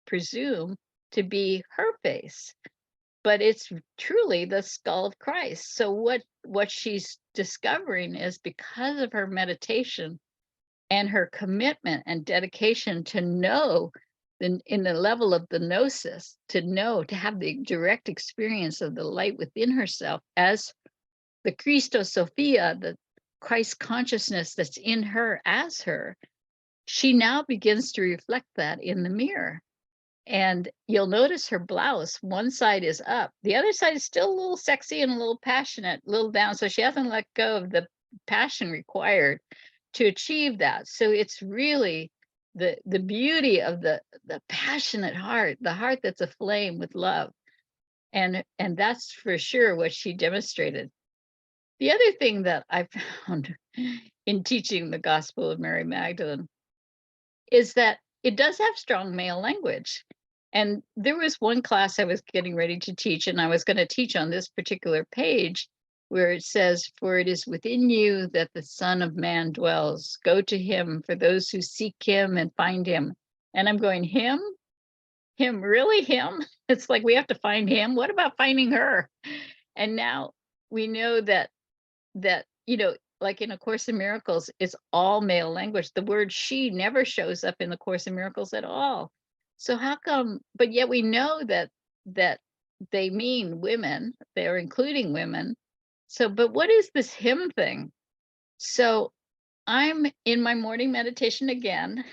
presume to be her face, but it's truly the skull of Christ. So what she's discovering is, because of her meditation and her commitment and dedication to know in the level of the gnosis, to have the direct experience of the light within herself as the Christos Sophia, the Christ consciousness that's in her as her, she now begins to reflect that in the mirror. And you'll notice her blouse, one side is up, the other side is still a little sexy and a little passionate, a little down. So she hasn't let go of the passion required to achieve that. So it's really the beauty of the passionate heart, the heart that's aflame with love. And that's for sure what she demonstrated. The other thing that I found in teaching the Gospel of Mary Magdalene is that it does have strong male language. And there was one class I was getting ready to teach, and I was going to teach on this particular page where it says, "For it is within you that the Son of Man dwells. Go to him for those who seek him and find him." And I'm going, him? Him, really him? It's like we have to find him. What about finding her? And now we know that, like in A Course in Miracles, it's all male language. The word she never shows up in the Course in Miracles at all. So how come, but yet we know that they mean women, they're including women. So, but what is this hymn thing? So I'm in my morning meditation again.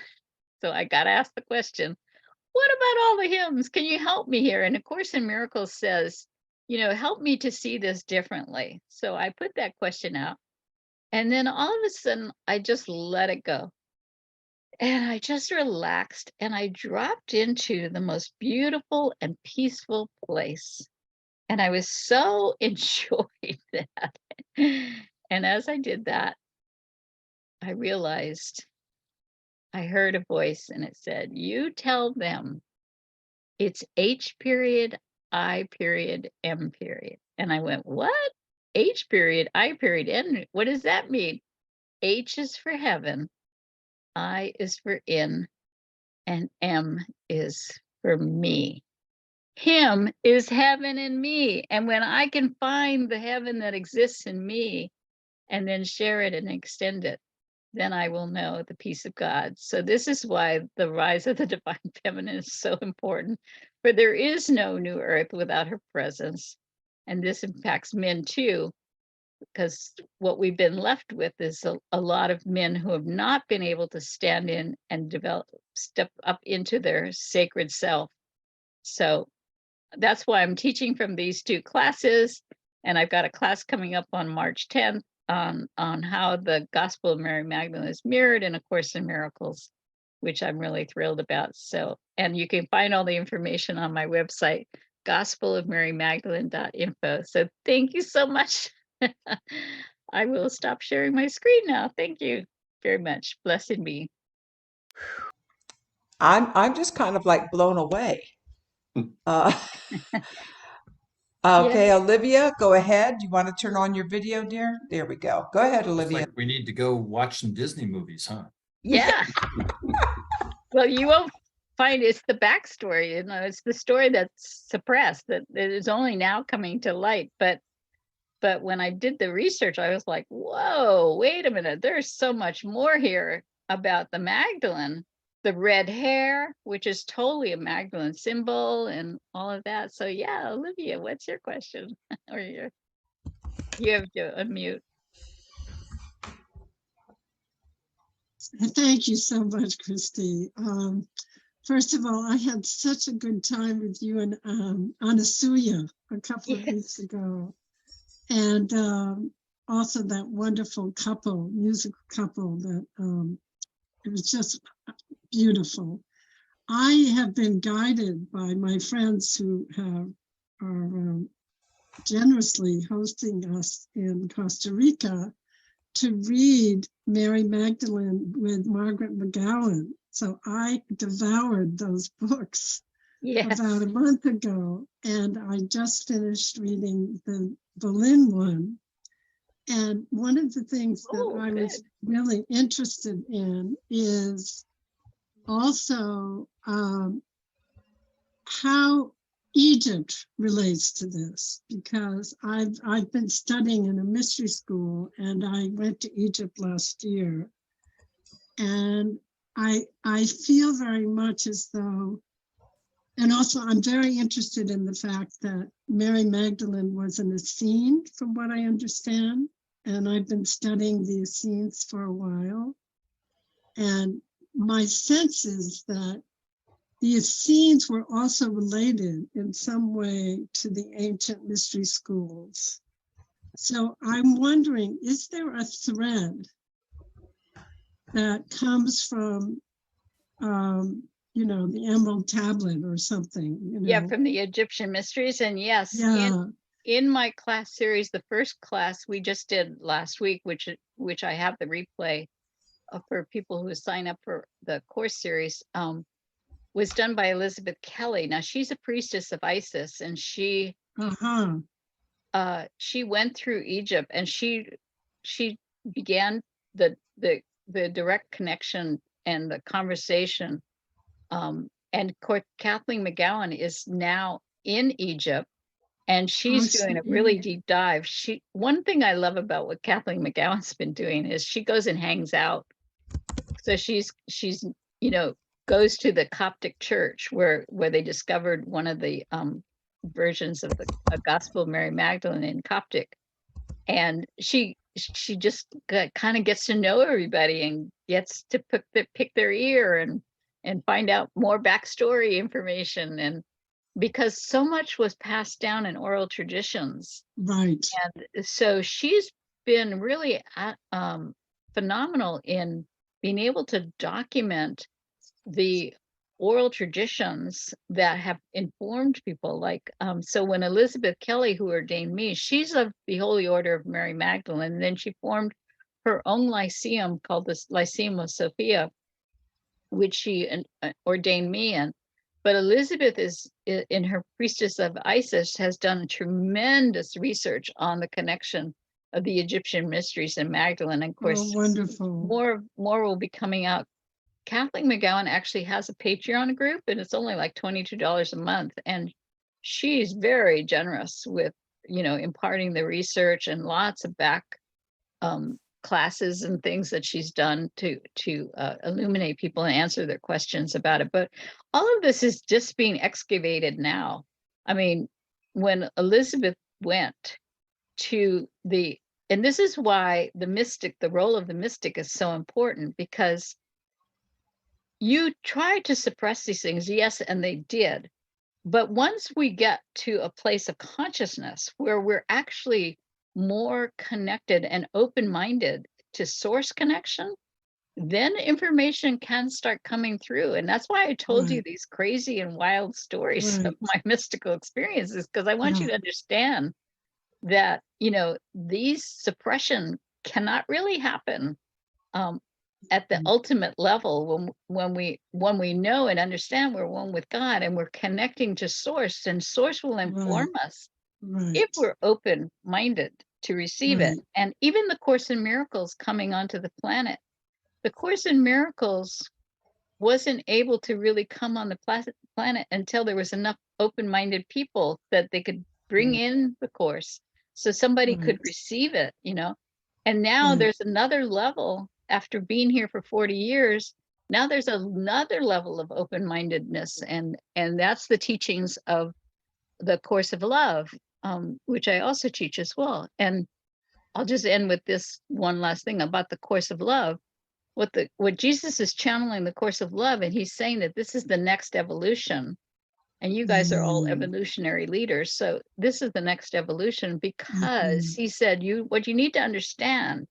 So I got to ask the question, what about all the hymns? Can you help me here? And A Course in Miracles says, help me to see this differently. So I put that question out. And then all of a sudden, I just let it go. And I just relaxed and I dropped into the most beautiful and peaceful place. And I was so enjoying that. And as I did that, I realized I heard a voice and it said, "You tell them it's H period, I period, M period." And I went, "What? H period, I period, N? What does that mean?" H is for heaven, I is for in, and M is for me. Him is heaven in me. And when I can find the heaven that exists in me and then share it and extend it, then I will know the peace of God. So this is why the rise of the divine feminine is so important, for there is no new earth without her presence. And this impacts men too, because what we've been left with is a lot of men who have not been able to stand in and step up into their sacred self. So that's why I'm teaching from these two classes. And I've got a class coming up on March 10th on how the Gospel of Mary Magdalene is mirrored in A Course in Miracles. which I'm really thrilled about. So, and you can find all the information on my website, gospelofmarymagdalene.info. So thank you so much. I will stop sharing my screen now. Thank you very much. Blessed be. I'm just kind of like blown away. Uh, Yeah. okay, Olivia, go ahead. You want to turn on your video, dear? There we go. Go ahead, Looks Olivia. like we need to go watch some Disney movies, huh? Yeah. Well, you won't find it's the backstory, it's the story that's suppressed that is only now coming to light. But when I did the research, I was like, whoa, wait a minute, there's so much more here about the Magdalene, the red hair, which is totally a Magdalene symbol and all of that. So yeah, Olivia, what's your question? Or you have to unmute. Thank you so much, Christy. First of all, I had such a good time with you and Anasuya a couple of weeks ago. And also that wonderful musical couple that it was just beautiful. I have been guided by my friends who are generously hosting us in Costa Rica to read Mary Magdalene with Margaret McGowan. So I devoured those books about a month ago, and I just finished reading the Berlin one. And one of the things that I was really interested in is also how Egypt relates to this, because I've been studying in a mystery school, and I went to Egypt last year, and I feel very much as though, and also I'm very interested in the fact that Mary Magdalene was an Essene, from what I understand, and I've been studying the Essenes for a while, and my sense is that the Essenes were also related in some way to the ancient mystery schools. So I'm wondering, is there a thread that comes from, the Emerald Tablet or something? Yeah, from the Egyptian mysteries. And yes, in my class series, the first class we just did last week, which I have the replay for people who sign up for the course series, was done by Elizabeth Kelly. Now she's a priestess of Isis, and she went through Egypt, and she began the direct connection and the conversation. And Kathleen McGowan is now in Egypt, and she's doing a really deep dive. One thing I love about what Kathleen McGowan's been doing is she goes and hangs out. So she's goes to the Coptic church where they discovered one of the versions of the Gospel of Mary Magdalene in Coptic, and she just kind of gets to know everybody and gets to pick their ear and find out more backstory information, and because so much was passed down in oral traditions, right? And so she's been really phenomenal in being able to document the oral traditions that have informed people. Like, so when Elizabeth Kelly, who ordained me, she's of the Holy Order of Mary Magdalene, and then she formed her own lyceum called the Lyceum of Sophia, which she ordained me in. But Elizabeth is, in her Priestess of Isis, has done tremendous research on the connection of the Egyptian mysteries and Magdalene. And of course, wonderful. More will be coming out. Kathleen McGowan actually has a Patreon group, and it's only like $22 a month. And she's very generous with, imparting the research, and lots of back classes and things that she's done to illuminate people and answer their questions about it. But all of this is just being excavated now. I mean, when Elizabeth went to and this is why the role of the mystic is so important, because you try to suppress these things, yes, and they did. But once we get to a place of consciousness where we're actually more connected and open-minded to source connection, then information can start coming through. And that's why I told you Right. these crazy and wild stories Right. of my mystical experiences, because I want you Yeah. to understand that, you know, these suppression cannot really happen at the Mm. ultimate level when we know and understand we're one with God and we're connecting to source, and source will inform Right. us if Right. we're open-minded to receive it. Right. And even the Course in Miracles coming onto the planet, the Course in Miracles wasn't able to really come on the planet until there was enough open-minded people that they could bring Right. in the course so somebody could Right. receive it, you know. And now Right. there's another level after being here for 40 years. Now there's another level of open-mindedness, and that's the teachings of the Course of Love, which I also teach as well. And I'll just end with this one last thing about the Course of Love. What Jesus is channeling the Course of Love, and he's saying that this is the next evolution. And you guys are all Mm. evolutionary leaders, so this is the next evolution, because Mhm. he said what you need to understand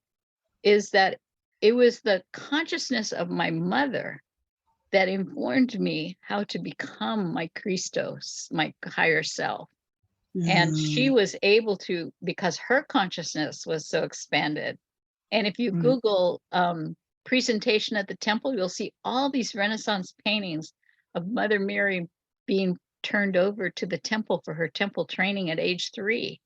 is that it was the consciousness of my mother that informed me how to become my Christos, my higher self. And she Yeah. was able to, because her consciousness was so expanded. And if you Right. Google presentation at the temple, you'll see all these Renaissance paintings of Mother Mary being turned over to the temple for her temple training at age 3.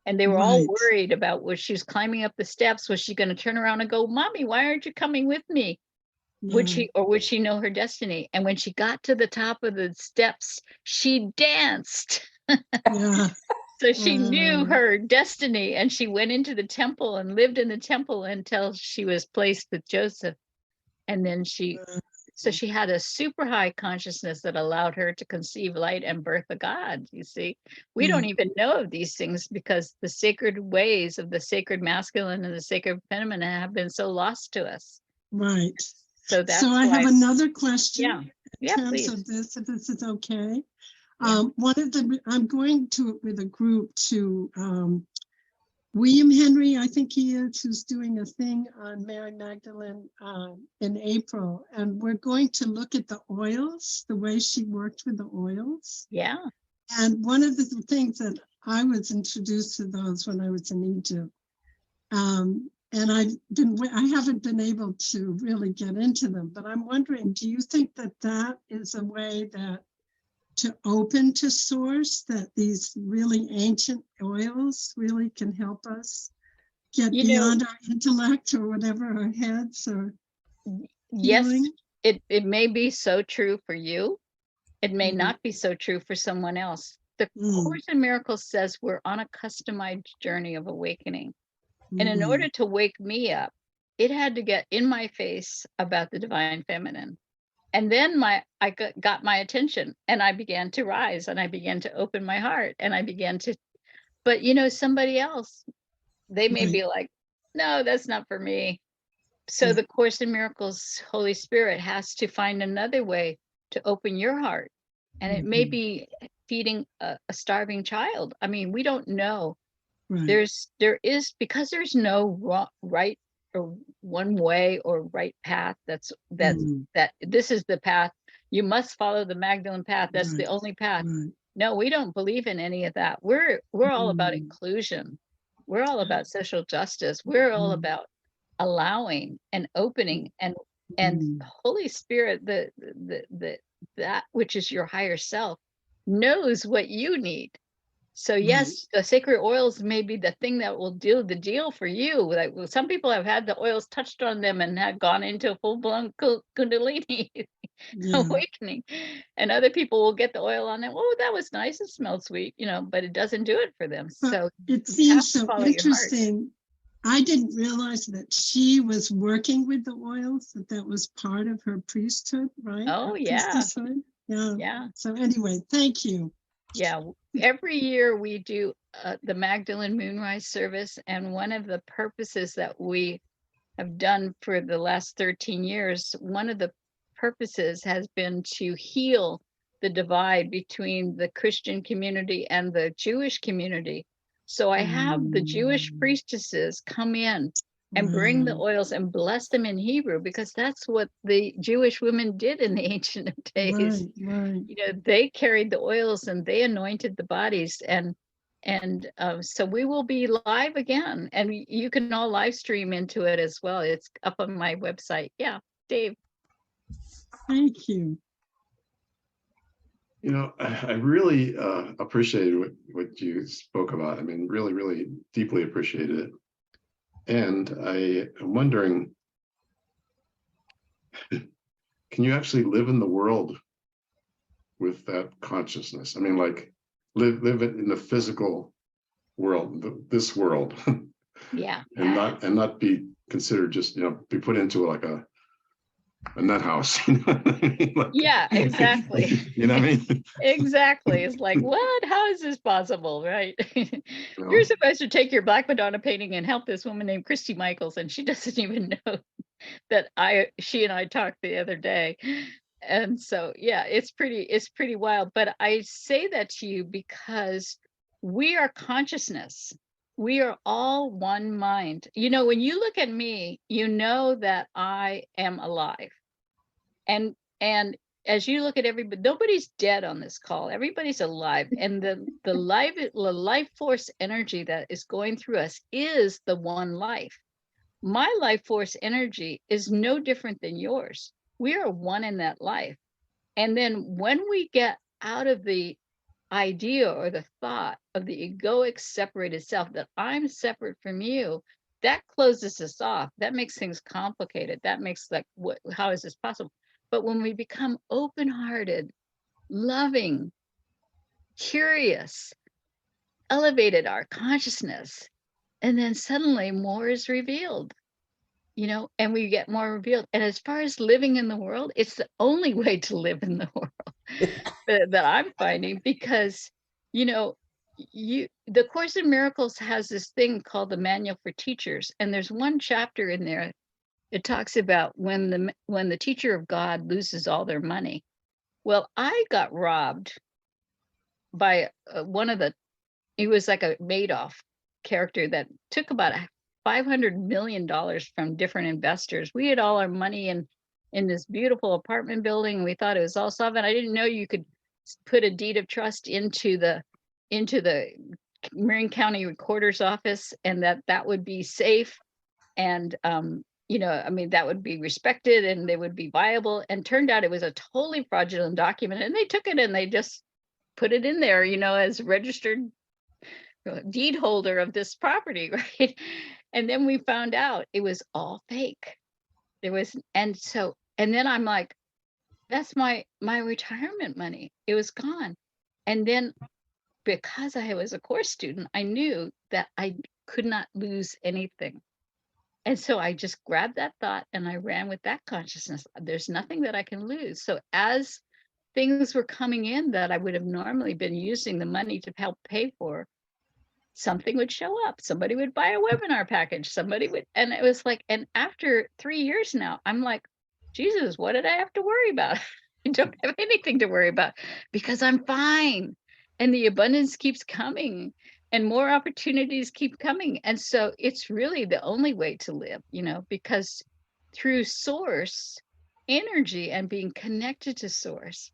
And they were all Right. worried about, was she was climbing up the steps, was she going to turn around and go, Mommy, why aren't you coming with me? Yeah. Would she know her destiny? And when she got to the top of the steps, she danced. Yeah. So she knew Wow. her destiny, and she went into the temple and lived in the temple until she was placed with Joseph. And then so she had a super high consciousness that allowed her to conceive light and birth a God. You see, we Yeah. don't even know of these things because the sacred ways of the sacred masculine and the sacred feminine have been so lost to us. Right. So So that's I have why, another question yeah, in yeah, terms please. of this, if this is okay. Yeah. I'm going to with a group to William Henry, I think he is, who's doing a thing on Mary Magdalene in April. And we're going to look at the oils, the way she worked with the oils. Yeah. And one of the things that I was introduced to those when I was in Egypt. And I haven't been able to really get into them, but I'm wondering, do you think that that is a way that to open to source, that these really ancient oils really can help us get You know, beyond our intellect or whatever, our heads or yes, healing? it may be so true for you. It may Mm, not be so true for someone else. The mm, Course in Miracles says we're on a customized journey of awakening. And in mm, order to wake me up, it had to get in my face about the divine feminine. And then I got my attention, and I began to rise, and I began to open my heart, and I began to, but you know, somebody else, they may right, be like, no, that's not for me. So yeah, the Course in Miracles, Holy Spirit has to find another way to open your heart. And it may mhm, be feeding a starving child. I mean, we don't know. right, There is, because there's no right or one way or right path. mm, That this is the path. You must follow the Magdalene path. That's the right, only path. right, No, we don't believe in any of that. We're all about mm, inclusion. We're all about social justice. We're all mm, about allowing and opening, and mm, Holy Spirit, that which is your higher self, knows what you need. So right, yes, the sacred oils may be the thing that will do the deal for you. Like, well, some people have had the oils touched on them and have gone into a full-blown kundalini yeah. awakening, and other people will get the oil on them. Oh, that was nice. It smelled sweet, you know, but it doesn't do it for them. But So it you have seems to so follow your heart. interesting. I didn't realize that she was working with the oils, that was part of her priesthood, right? Oh Her yeah, priestesshood. Yeah. yeah. So anyway, thank you. Yeah, every year we do the Magdalene Moonrise service, and one of the purposes that we have done for the last 13 years, one of the purposes has been to heal the divide between the Christian community and the Jewish community. So I have the Jewish Mm, priestesses come in and bring the Wow. oils and bless them in Hebrew, because that's what the Jewish women did in the ancient days. Right, right. You know, they carried the oils and they anointed the bodies, and so we will be live again, and you can all live stream into it as well. It's up on my website. Yeah, Dave. Thank you. You know, I really appreciated what you spoke about. I mean, really, really deeply appreciated it. And I am wondering, can you actually live in the world with that consciousness? I mean, like live it in the physical world, this world, Yeah. and not be considered just, you know, be put into like a nut house. You know what I mean? Like, Yeah, exactly. You know what I mean? Exactly. It's like, what? How is this possible? Right? You You're know? supposed to take your Black Madonna painting and help this woman named Christy Michaels, and she doesn't even know that she and I talked the other day. And so, yeah, it's pretty wild. But I say that to you because we are consciousness. We are all one mind. You know, when you look at me, you know that I am alive. And as you look at everybody, nobody's dead on this call. Everybody's alive. And the life force energy that is going through us is the one life. My life force energy is no different than yours. We are one in that life. And then when we get out of the idea or the thought of the egoic separated self, that I'm separate from you, that closes us off. That makes things complicated. That makes like, how is this possible? But when we become open-hearted, loving, curious, elevated our consciousness, and then suddenly more is revealed, you know, and we get more revealed. And as far as living in the world, it's the only way to live in the world that I'm finding, because, you know, the Course in Miracles has this thing called the Manual for Teachers, and there's one chapter in there. It talks about when the teacher of God loses all their money. Well, I got robbed by he was like a Madoff character that took about $500 million from different investors. We had all our money in this beautiful apartment building. We thought it was all solvent. I didn't know you could put a deed of trust into the Marin County Recorder's office, and that would be safe. And you know, I mean, that would be respected and they would be viable. And turned out it was a totally fraudulent document, and they took it and they just put it in there, you know, as registered deed holder of this property, right? And then we found out it was all fake. And then I'm like, that's my retirement money. It was gone. And then because I was a course student, I knew that I could not lose anything. And so I just grabbed that thought and I ran with that consciousness. There's nothing that I can lose. So as things were coming in that I would have normally been using the money to help pay for, something would show up. Somebody would buy a webinar package. Somebody would, and it was like, and after 3 years now, I'm like, Jesus, what did I have to worry about? I don't have anything to worry about because I'm fine. And the abundance keeps coming and more opportunities keep coming. And so it's really the only way to live, you know, because through source energy and being connected to source,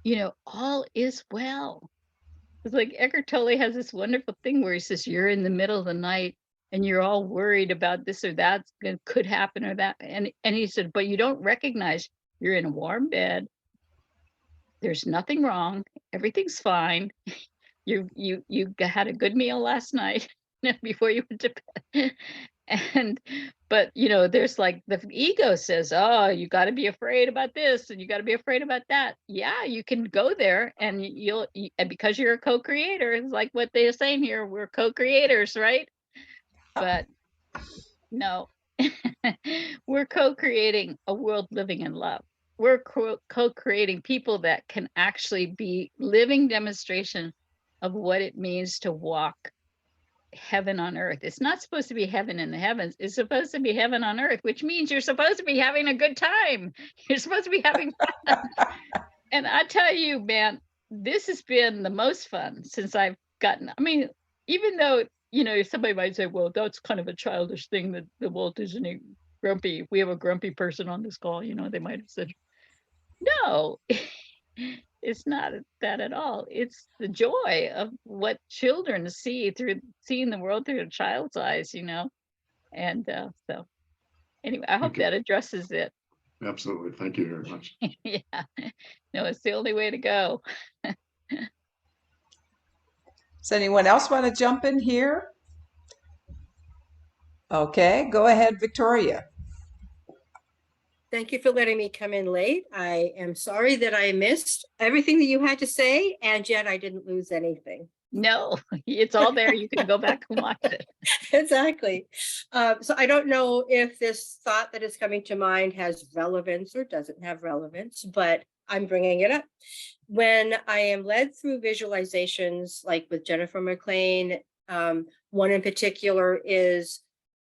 you know, all is well. It's like Eckhart Tolle has this wonderful thing where he says, you're in the middle of the night and you're all worried about this or that could happen or that. And he said, but you don't recognize you're in a warm bed. There's nothing wrong. Everything's fine. You had a good meal last night before you went to bed. But you know, there's like the ego says, oh, you got to be afraid about this and you got to be afraid about that. Yeah, you can go there and and because you're a co-creator, it's like what they're saying here, we're co-creators, right? But no, we're co-creating a world living in love. We're co-creating people that can actually be living demonstration of what it means to walk heaven on earth. It's not supposed to be heaven in the heavens. It's supposed to be heaven on earth, which means you're supposed to be having a good time. You're supposed to be having fun. And I tell you, man, this has been the most fun since I've gotten, I mean, even though somebody might say, well, that's kind of a childish thing that the Walt Disney grumpy, we have a grumpy person on this call, they might have said, no, it's not that at all. It's the joy of what children see through seeing the world through a child's eyes, and so anyway, I hope Okay. that addresses it. Absolutely. Thank you very much. Yeah, no, it's the only way to go. Does anyone else want to jump in here? Okay, go ahead, Victoria. Thank you for letting me come in late. I am sorry that I missed everything that you had to say, and yet I didn't lose anything. No, it's all there. You can go back and watch it. Exactly. So I don't know if this thought that is coming to mind has relevance or doesn't have relevance, but I'm bringing it up. When I am led through visualizations, like with Jennifer McLean, one in particular is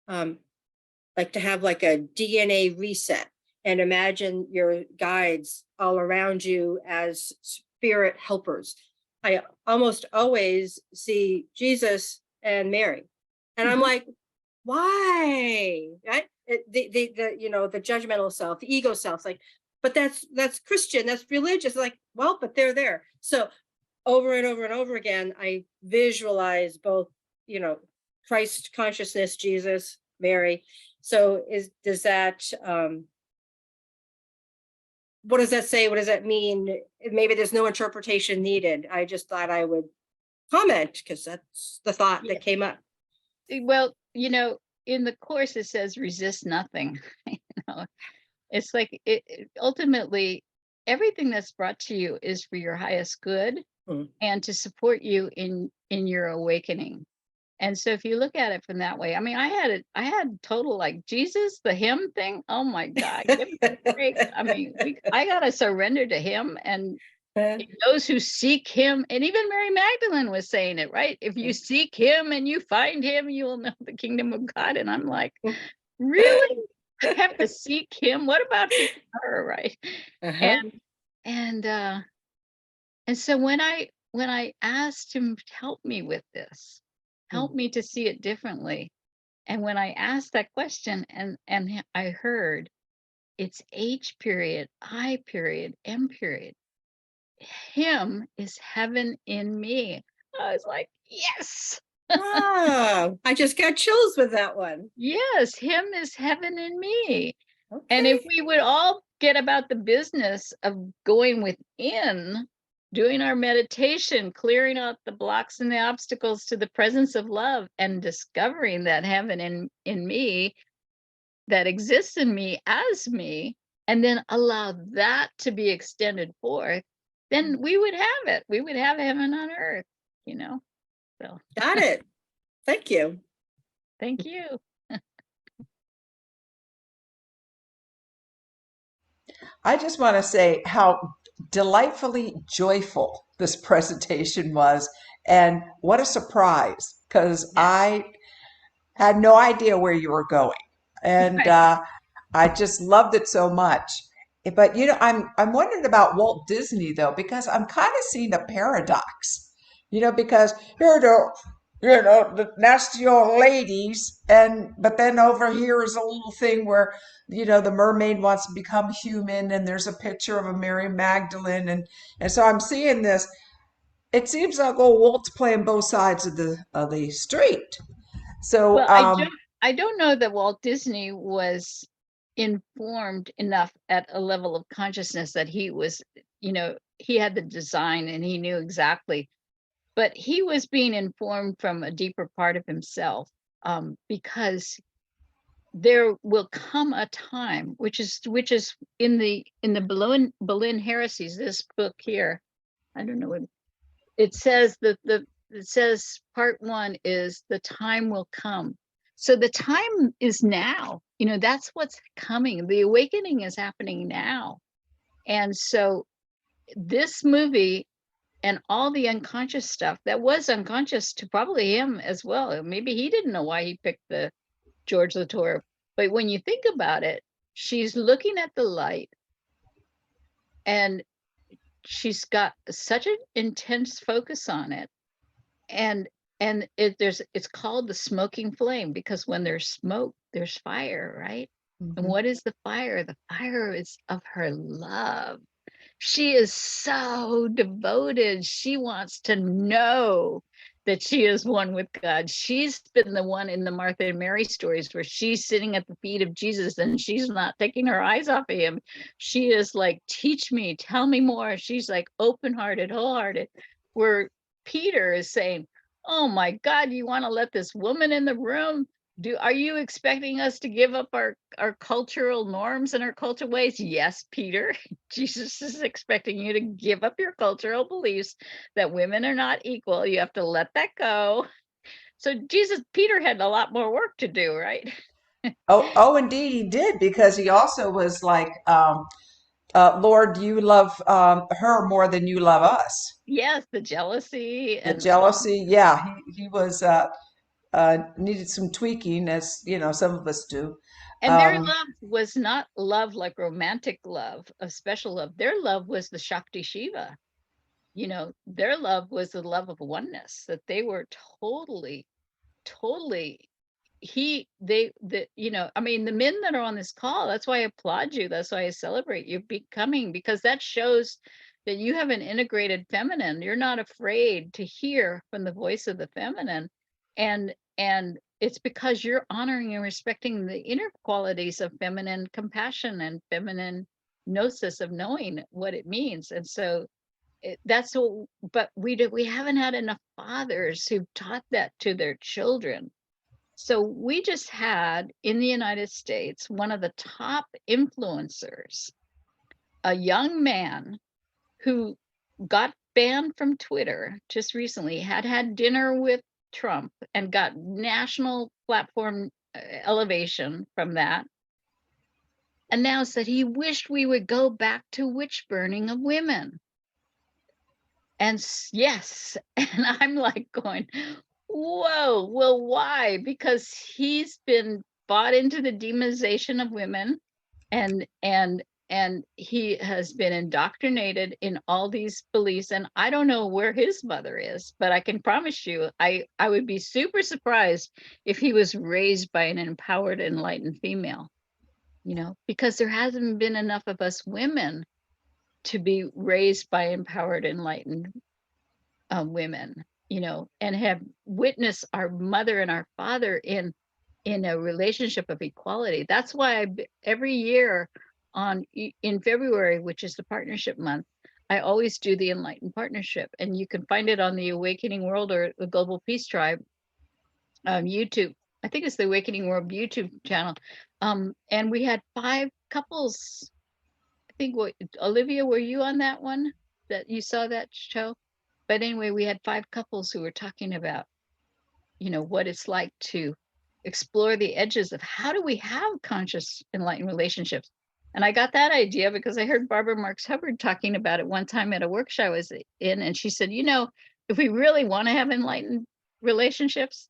like to have like a DNA reset and imagine your guides all around you as spirit helpers. I almost always see Jesus and Mary, and I'm like, why? Right? The judgmental self, the ego self, like, but that's Christian, that's religious. Like, well, but they're there. So over and over and over again, I visualize both, Christ consciousness, Jesus, Mary. So does that what does that say? What does that mean? Maybe there's no interpretation needed. I just thought I would comment because that's the thought that came up. Well, in the course it says resist nothing. It's like ultimately everything that's brought to you is for your highest good and to support you in your awakening. And so if you look at it from that way, I mean, I had total like Jesus, the him thing. Oh my God. Give me a break. I mean, I got to surrender to him, and those who seek him, and even Mary Magdalene was saying it, right? If you seek him and you find him, you will know the kingdom of God. And I'm like, really? I have to seek him? What about her, right? And so when I asked him to help me with this, help me to see it differently, and when I asked that question and I heard it's H period, I period, M period, him is heaven in me. I was like, yes. Wow, I just got chills with that one. Yes, him is heaven in me. Okay. And if we would all get about the business of going within, doing our meditation, clearing out the blocks and the obstacles to the presence of love, and discovering that heaven in me that exists in me as me, and then allow that to be extended forth, then we would have it. We would have heaven on earth, So Got it. Thank you. Thank you. I just want to say how delightfully joyful this presentation was, and what a surprise, because I had no idea where you were going, and I just loved it so much. But I'm wondering about Walt Disney though, because I'm kind of seeing a paradox, because here the nasty old ladies, but then over here is a little thing where the mermaid wants to become human, and there's a picture of a Mary Magdalene, and so I'm seeing this. It seems like Walt's playing both sides of the street. So well, I don't know that Walt Disney was informed enough at a level of consciousness that he was, he had the design and he knew exactly, but he was being informed from a deeper part of himself, because there will come a time, which is in the Berlin Heresies, this book here. I don't know what it says. It says part 1 is the time will come. So the time is now. That's what's coming. The awakening is happening now. And so this movie and all the unconscious stuff that was unconscious to probably him as well. Maybe he didn't know why he picked the George Latour. But when you think about it, she's looking at the light, and she's got such an intense focus on it. And and it's called the smoking flame, because when there's smoke, there's fire, right? And Mhm. what is the fire? The fire is of her love. She is so devoted. She wants to know that she is one with God. She's been the one in the Martha and Mary stories where she's sitting at the feet of Jesus and she's not taking her eyes off of him. She is like, teach me, tell me more. She's like open-hearted, wholehearted, where Peter is saying, oh my God, you want to let this woman in the room? Are you expecting us to give up our cultural norms and our cultural ways? Yes, Peter. Jesus is expecting you to give up your cultural beliefs that women are not equal. You have to let that go. So Peter had a lot more work to do, right? Oh, indeed, he did, because he also was like, Lord, you love her more than you love us. Yes, the jealousy The and so on. jealousy, yeah, he was needed some tweaking, as you know, some of us do. And their Um, love was not love like romantic love, of special love. Their love was the Shakti Shiva. Their love was the love of oneness, that they were totally, totally I mean, the men that are on this call, that's why I applaud you, that's why I celebrate you becoming, because that shows that you have an integrated feminine. You're not afraid to hear from the voice of the feminine, and it's because you're honoring and respecting the inner qualities of feminine compassion and feminine gnosis of knowing what it means. And so that's what, but we haven't had enough fathers who've taught that to their children. So we just had in the United States one of the top influencers, a young man who got banned from Twitter just recently, had dinner with Trump and got national platform elevation from that, announced that he wished we would go back to witch burning of women. And yes, and I'm like going, whoa, well, why? Because he's been bought into the demonization of women, and he has been indoctrinated in all these beliefs. And I don't know where his mother is, but I can promise you, I would be super surprised if he was raised by an empowered, enlightened female, because there hasn't been enough of us women to be raised by empowered, enlightened women, and have witnessed our mother and our father in a relationship of equality. That's why every year in February, which is the partnership month, I always do the Enlightened Partnership, and you can find it on the Awakening World or the Global Peace Tribe YouTube. I think it's the Awakening World YouTube channel. And we had 5 couples. I think, Olivia, were you on that one, that you saw that show? But anyway, we had 5 couples who were talking about, what it's like to explore the edges of how do we have conscious, enlightened relationships. And I got that idea because I heard Barbara Marx Hubbard talking about it one time at a workshop I was in, and she said, if we really want to have enlightened relationships,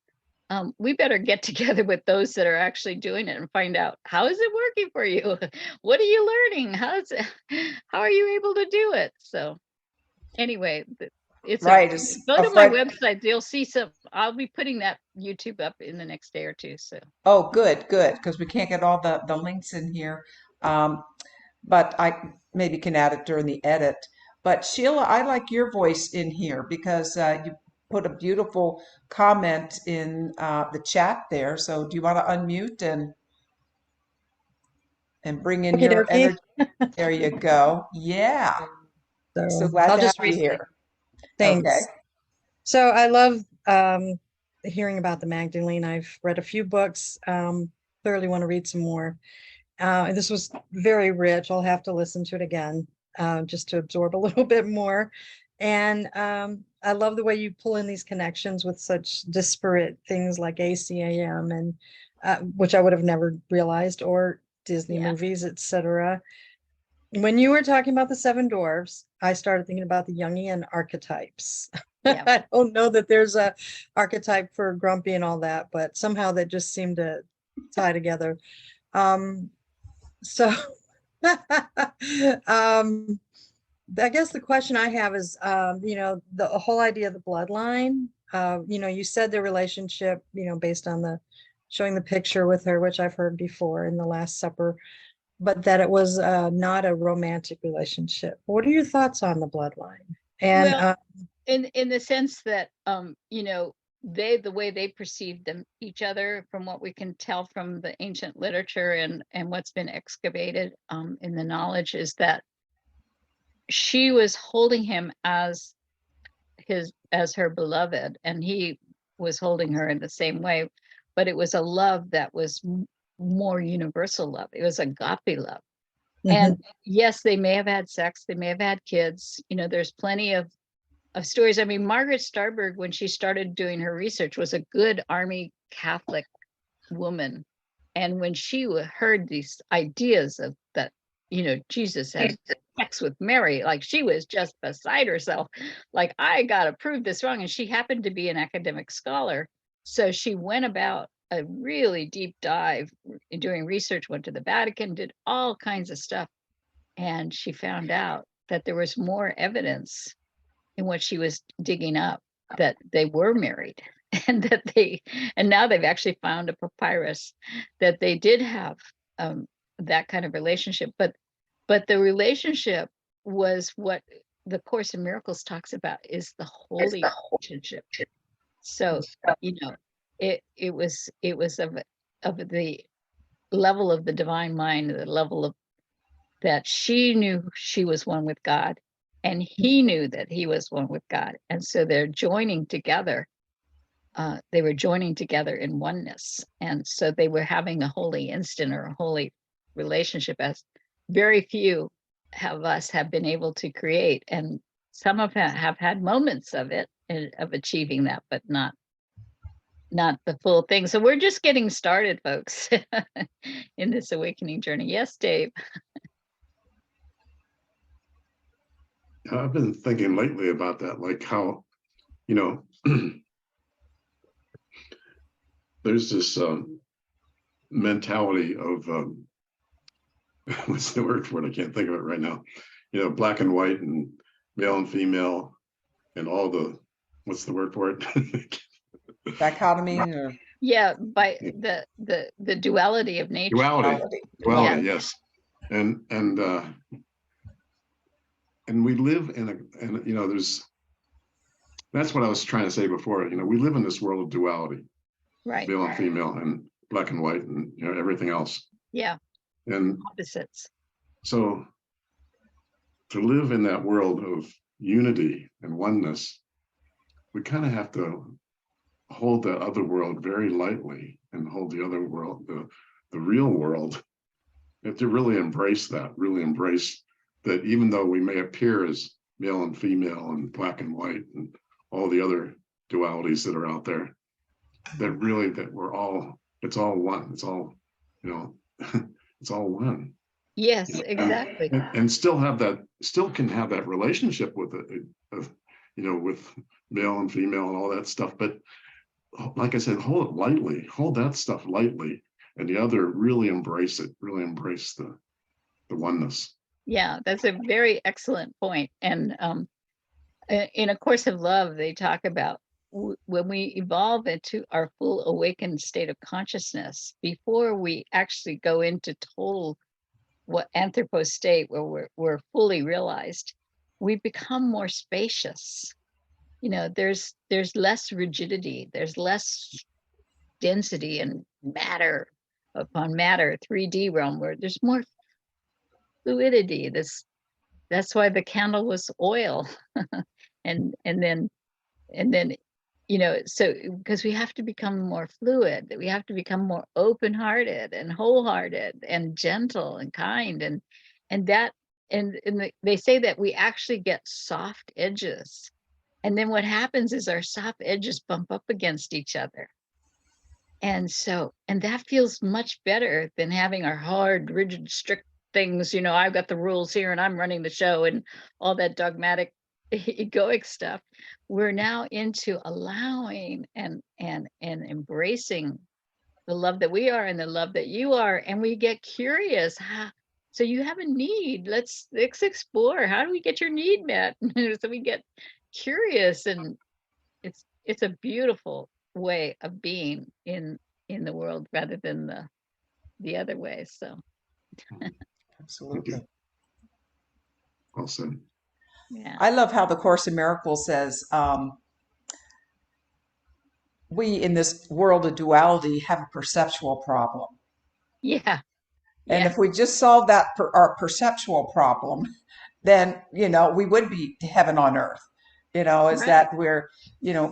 we better get together with those that are actually doing it and find out, how is it working for you? What are you learning? How are you able to do it? So anyway, right, it's go a to my friend. website. You'll see I'll be putting that YouTube up in the next day or two. So Oh, good, good, because we can't get all the links in here. Um, but I maybe can add it during the edit. But Sheila, I like your voice in here because you put a beautiful comment in the chat there. So do you want to unmute and bring in Okie your dokie. energy? There you go. Yeah. So So glad I'll to have just you read. here. Okay. Thanks. So I love hearing about the Magdalene. I've read a few books. Clearly want to read some more. This was very rich. I'll have to listen to it again just to absorb a little bit more. And I love the way you pull in these connections with such disparate things like ACAM and which I would have never realized, or Disney yeah, movies, etc. When you were talking about the 7 dwarfs, I started thinking about the Jungian archetypes. yeah. I don't know that there's a archetype for grumpy and all that, but somehow that just seemed to tie together. So I guess the question I have is, the whole idea of the bloodline You said the relationship, based on the showing the picture with her, which I've heard before in the Last Supper, but that it was not a romantic relationship. What are your thoughts on the bloodline? And Well, in the sense that the way they perceived them each other, from what we can tell from the ancient literature and what's been excavated in the knowledge, is that she was holding him as her beloved, and he was holding her in the same way, but it was a love that was more universal love. It was agape love. And yes, they may have had sex, they may have had kids. There's plenty of stories. I mean, Margaret Starberg, when she started doing her research, was a good Army Catholic woman. And when she heard these ideas of that, Jesus had sex with Mary, like, she was just beside herself. Like, I got to prove this wrong. And she happened to be an academic scholar. So she went about a really deep dive doing research, went to the Vatican, did all kinds of stuff. And she found out that there was more evidence in what she was digging up, that they were married, and and now they've actually found a papyrus that they did have that kind of relationship. But the relationship was what the Course in Miracles talks about, is the holy relationship. So, it was of the level of the divine mind, the level of that she knew she was one with God, and he knew that he was one with God. And so they're joining together. They were joining together in oneness. And so they were having a holy instant, or a holy relationship, as very few of us have been able to create. And some of them have had moments of it, of achieving that, but not the full thing. So we're just getting started, folks, in this awakening journey. Yes, Dave. I've been thinking lately about that, like how, there's this mentality of, what's the word for it? I can't think of it right now. Black and white and male and female and all the, what's the word for it? Dichotomy or Yeah, by the duality of nature. Duality, Yeah. yes. And we live in that's what I was trying to say before. We live in this world of duality, Right. male and female and black and white and everything else. Yeah. And Opposites. so to live in that world of unity and oneness, we kind of have to hold that other world very lightly and hold the other world, the real world. We have to really embrace that, even though we may appear as male and female and black and white and all the other dualities that are out there, that we're all, it's all one. It's all, it's all one. Yes, exactly. And still can have that relationship with it, with male and female and all that stuff. But like I said, hold it lightly, hold that stuff lightly, and the other really embrace it, really embrace the oneness. Yeah, that's a very excellent point. And in A Course of Love, they talk about when we evolve into our full awakened state of consciousness, before we actually go into total anthropos state, where we're fully realized, we become more spacious. There's less rigidity, there's less density and matter upon matter, 3D realm, where there's more fluidity. That's why the candle was oil. and then so because we have to become more fluid, we have to become more open-hearted and wholehearted and gentle and kind, and they say that we actually get soft edges. And then what happens is our soft edges bump up against each other. And that feels much better than having our hard, rigid, strict things. I've got the rules here and I'm running the show and all that dogmatic, egoic stuff. We're now into allowing and embracing the love that we are and the love that you are. And we get curious. So you have a need. Let's explore. How do we get your need met? So we get curious, and it's a beautiful way of being in the world rather than the other way. So Absolutely. Well said. yeah. I love how the Course in Miracles says, we in this world of duality have a perceptual problem. Yeah. And Yeah. if we just solve that our perceptual problem, then, we would be heaven on earth. Is Right. that we're,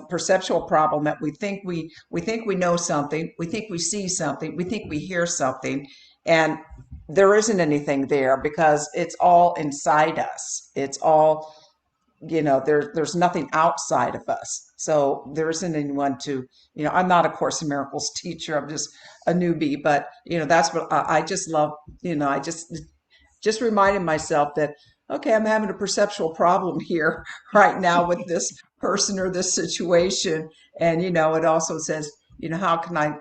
perceptual problem that we think we know something, we think we see something, we think we hear something, and there isn't anything there because it's all inside us. It's all, there's nothing outside of us. So there isn't anyone to, I'm not a Course in Miracles teacher. I'm just a newbie, but that's what I just love. I just reminded myself that, okay, I'm having a perceptual problem here right now with this person or this situation. And, it also says, how can I,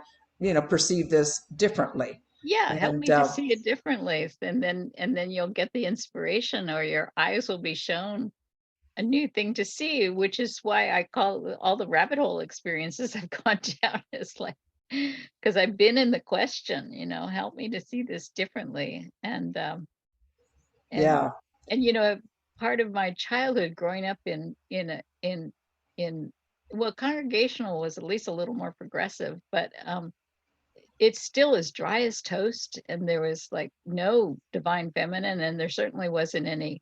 perceive this differently? Yeah, help And me to see it differently, and then you'll get the inspiration, or your eyes will be shown a new thing to see, which is why I call all the rabbit hole experiences I've gone down is like, because I've been in the question, help me to see this differently. And yeah, part of my childhood growing up in well, congregational was at least a little more progressive, but it's still as dry as toast, and there was like no divine feminine, and there certainly wasn't any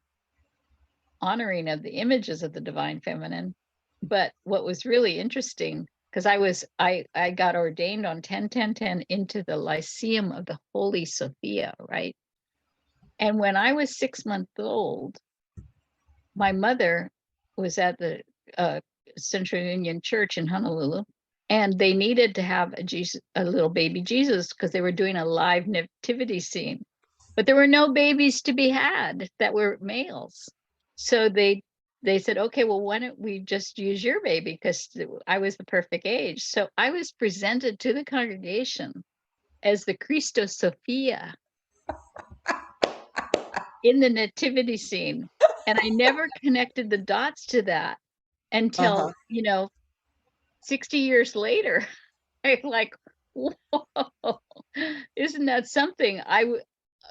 honoring of the images of the divine feminine. But what was really interesting, because I got ordained on 10-10-10 into the Lyceum of the Holy Sophia, right? And when I was 6 months old, my mother was at the Central Union Church in Honolulu, and they needed to have a little baby Jesus, because they were doing a live nativity scene, but there were no babies to be had that were males. So they said, okay, well, why don't we just use your baby, because I was the perfect age. So I was presented to the congregation as the Christos Sophia in the nativity scene. And I never connected the dots to that uh-huh. until, 60 years later. I'm like, whoa, isn't that something?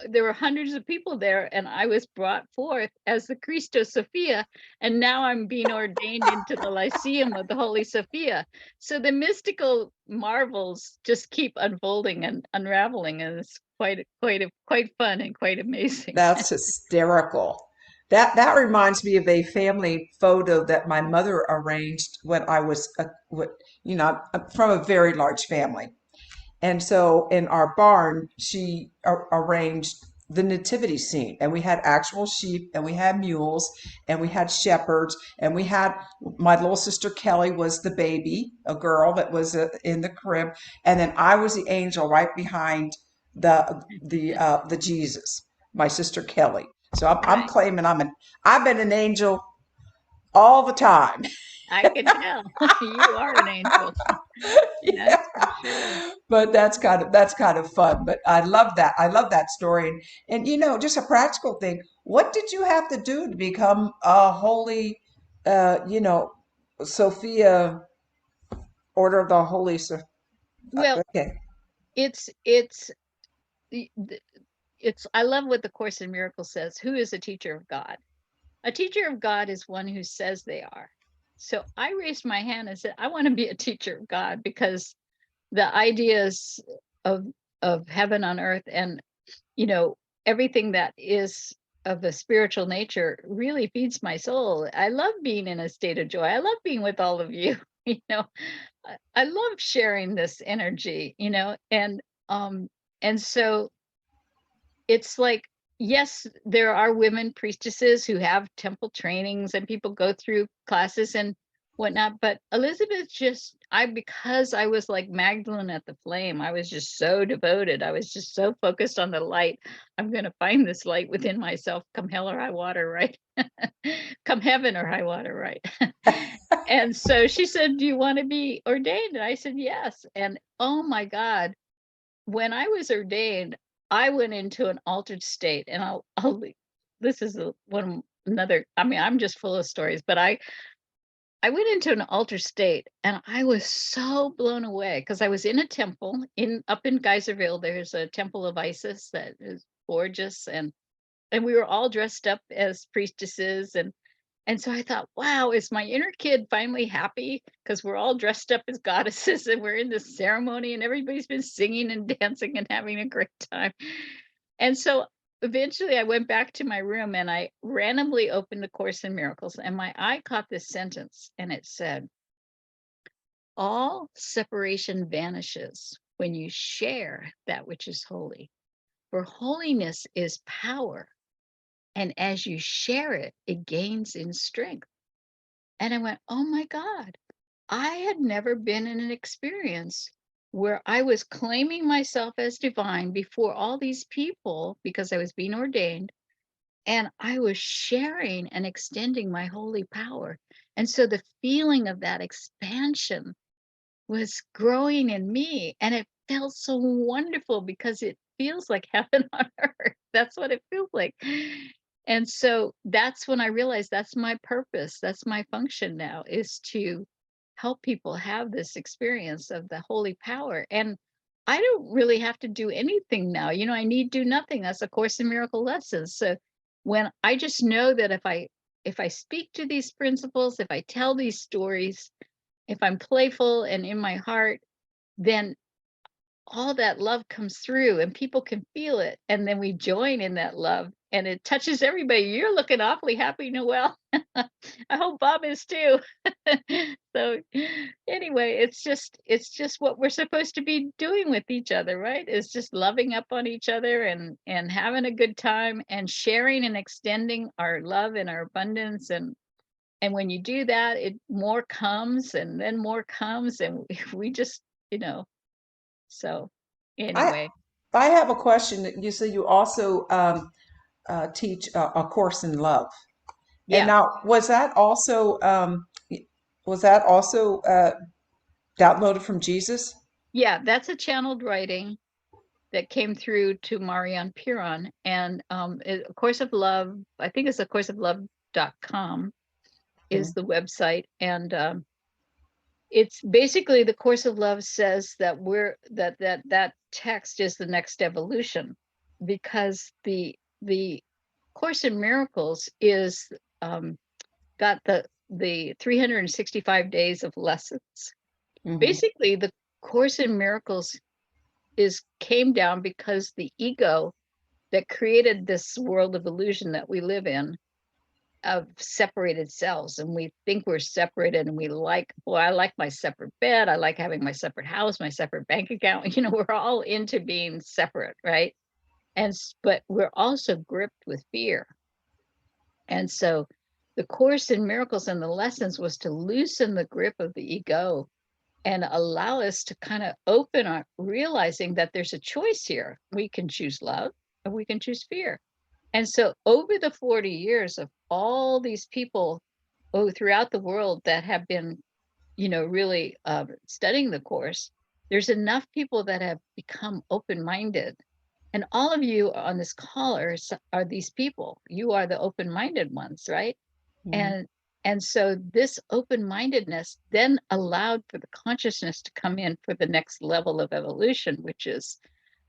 There were hundreds of people there, and I was brought forth as the Christos Sophia, and now I'm being ordained into the Lyceum of the Holy Sophia. So the mystical marvels just keep unfolding and unraveling, and it's quite fun and quite amazing. That's hysterical. That reminds me of a family photo that my mother arranged when I was, I'm from a very large family. And so in our barn, she arranged the nativity scene, and we had actual sheep, and we had mules, and we had shepherds, and we had my little sister Kelly was the baby, a girl that was in the crib, and then I was the angel right behind the Jesus, my sister Kelly. So I'm Right. claiming I've been an angel all the time. I can tell. You are an angel. Yeah. That's for sure. But that's kind of fun. But I love that. I love that story. And just a practical thing. What did you have to do to become a holy, uh, you know, Sophia Order of the Holy? Well, Okay. it's the- the- I love what the Course in Miracles says. Who is a teacher of God? A teacher of God is one who says they are. So I raised my hand and said, I want to be a teacher of God, because the ideas of heaven on earth, and everything that is of the spiritual nature really feeds my soul. I love being in a state of joy. I love being with all of you. I love sharing this energy, and so it's like, yes, there are women priestesses who have temple trainings, and people go through classes and whatnot. But Elizabeth, because I was like Magdalene at the flame, I was just so devoted. I was just so focused on the light. I'm going to find this light within myself, come hell or high water, right? Come heaven or high water, right? And so she said, do you want to be ordained? And I said, yes. And oh my God, when I was ordained, I went into an altered state, and this is another. I mean, I'm just full of stories, but I went into an altered state and I was so blown away because I was in a temple up in Geyserville. There's a temple of Isis that is gorgeous, and we were all dressed up as priestesses, and so I thought, wow, is my inner kid finally happy? Because we're all dressed up as goddesses and we're in this ceremony and everybody's been singing and dancing and having a great time. And so eventually I went back to my room and I randomly opened A Course in Miracles, and my eye caught this sentence, and it said, all separation vanishes when you share that which is holy. For holiness is power. And as you share it, it gains in strength. And I went, oh my God, I had never been in an experience where I was claiming myself as divine before all these people because I was being ordained, and I was sharing and extending my holy power. And so the feeling of that expansion was growing in me, and it felt so wonderful because it feels like heaven on earth. That's what it feels like. And so that's when I realized that's my purpose. That's my function now, is to help people have this experience of the holy power. And I don't really have to do anything now. I need do nothing. That's A Course in Miracle Lessons. So when I just know that if I speak to these principles, if I tell these stories, if I'm playful and in my heart, then all that love comes through and people can feel it. And then we join in that love and it touches everybody. You're looking awfully happy, Noel. I hope Bob is too. So anyway, it's just what we're supposed to be doing with each other, right? Is just loving up on each other and having a good time and sharing and extending our love and our abundance. And when you do that, more comes and then more comes, and we just, so I anyway. I have a question. You say you also teach a course in love, and Yeah. now was that also downloaded from Jesus? Yeah, that's a channeled writing that came through to Marianne Piron. And A Course of Love, I think it's A Course of Love.com is the website. And it's basically The Course of Love says that that text is the next evolution, because the Course in Miracles is got the 365 days of lessons. Mhm. Basically, the Course in Miracles came down because the ego that created this world of illusion that we live in, of separated selves, and we think we're separated, and I like my separate bed, I like having my separate house, my separate bank account. We're all into being separate, right? But we're also gripped with fear. And so the Course in Miracles and the lessons was to loosen the grip of the ego and allow us to kind of open our realizing that there's a choice here. We can choose love or we can choose fear. And so over the 40 years of all these people throughout the world that have been, really studying the Course, there's enough people that have become open-minded. And all of you on this call are these people. You are the open-minded ones, right? Mhm. And so this open-mindedness then allowed for the consciousness to come in for the next level of evolution, which is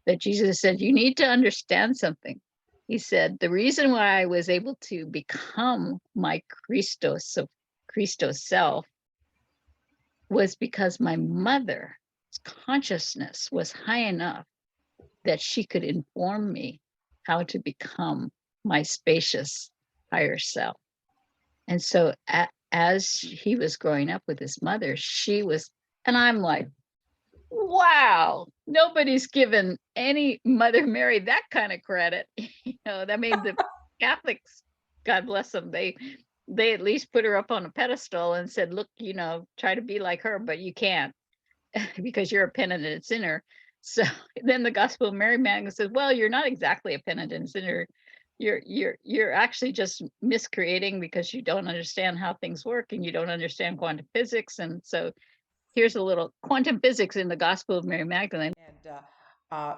that Jesus said, you need to understand something. He said, the reason why I was able to become my Christos self was because my mother's consciousness was high enough that she could inform me how to become my spacious higher self. And so as he was growing up with his mother, and I'm like, wow, nobody's given any Mother Mary that kind of credit. I mean, the Catholics, God bless them, they at least put her up on a pedestal and said, look, try to be like her, but you can't because you're a penitent sinner. So then the Gospel of Mary Magdalene says, well, you're not exactly a penitent sinner. You're actually just miscreating because you don't understand how things work and you don't understand quantum physics. And so here's a little quantum physics in the Gospel of Mary Magdalene. And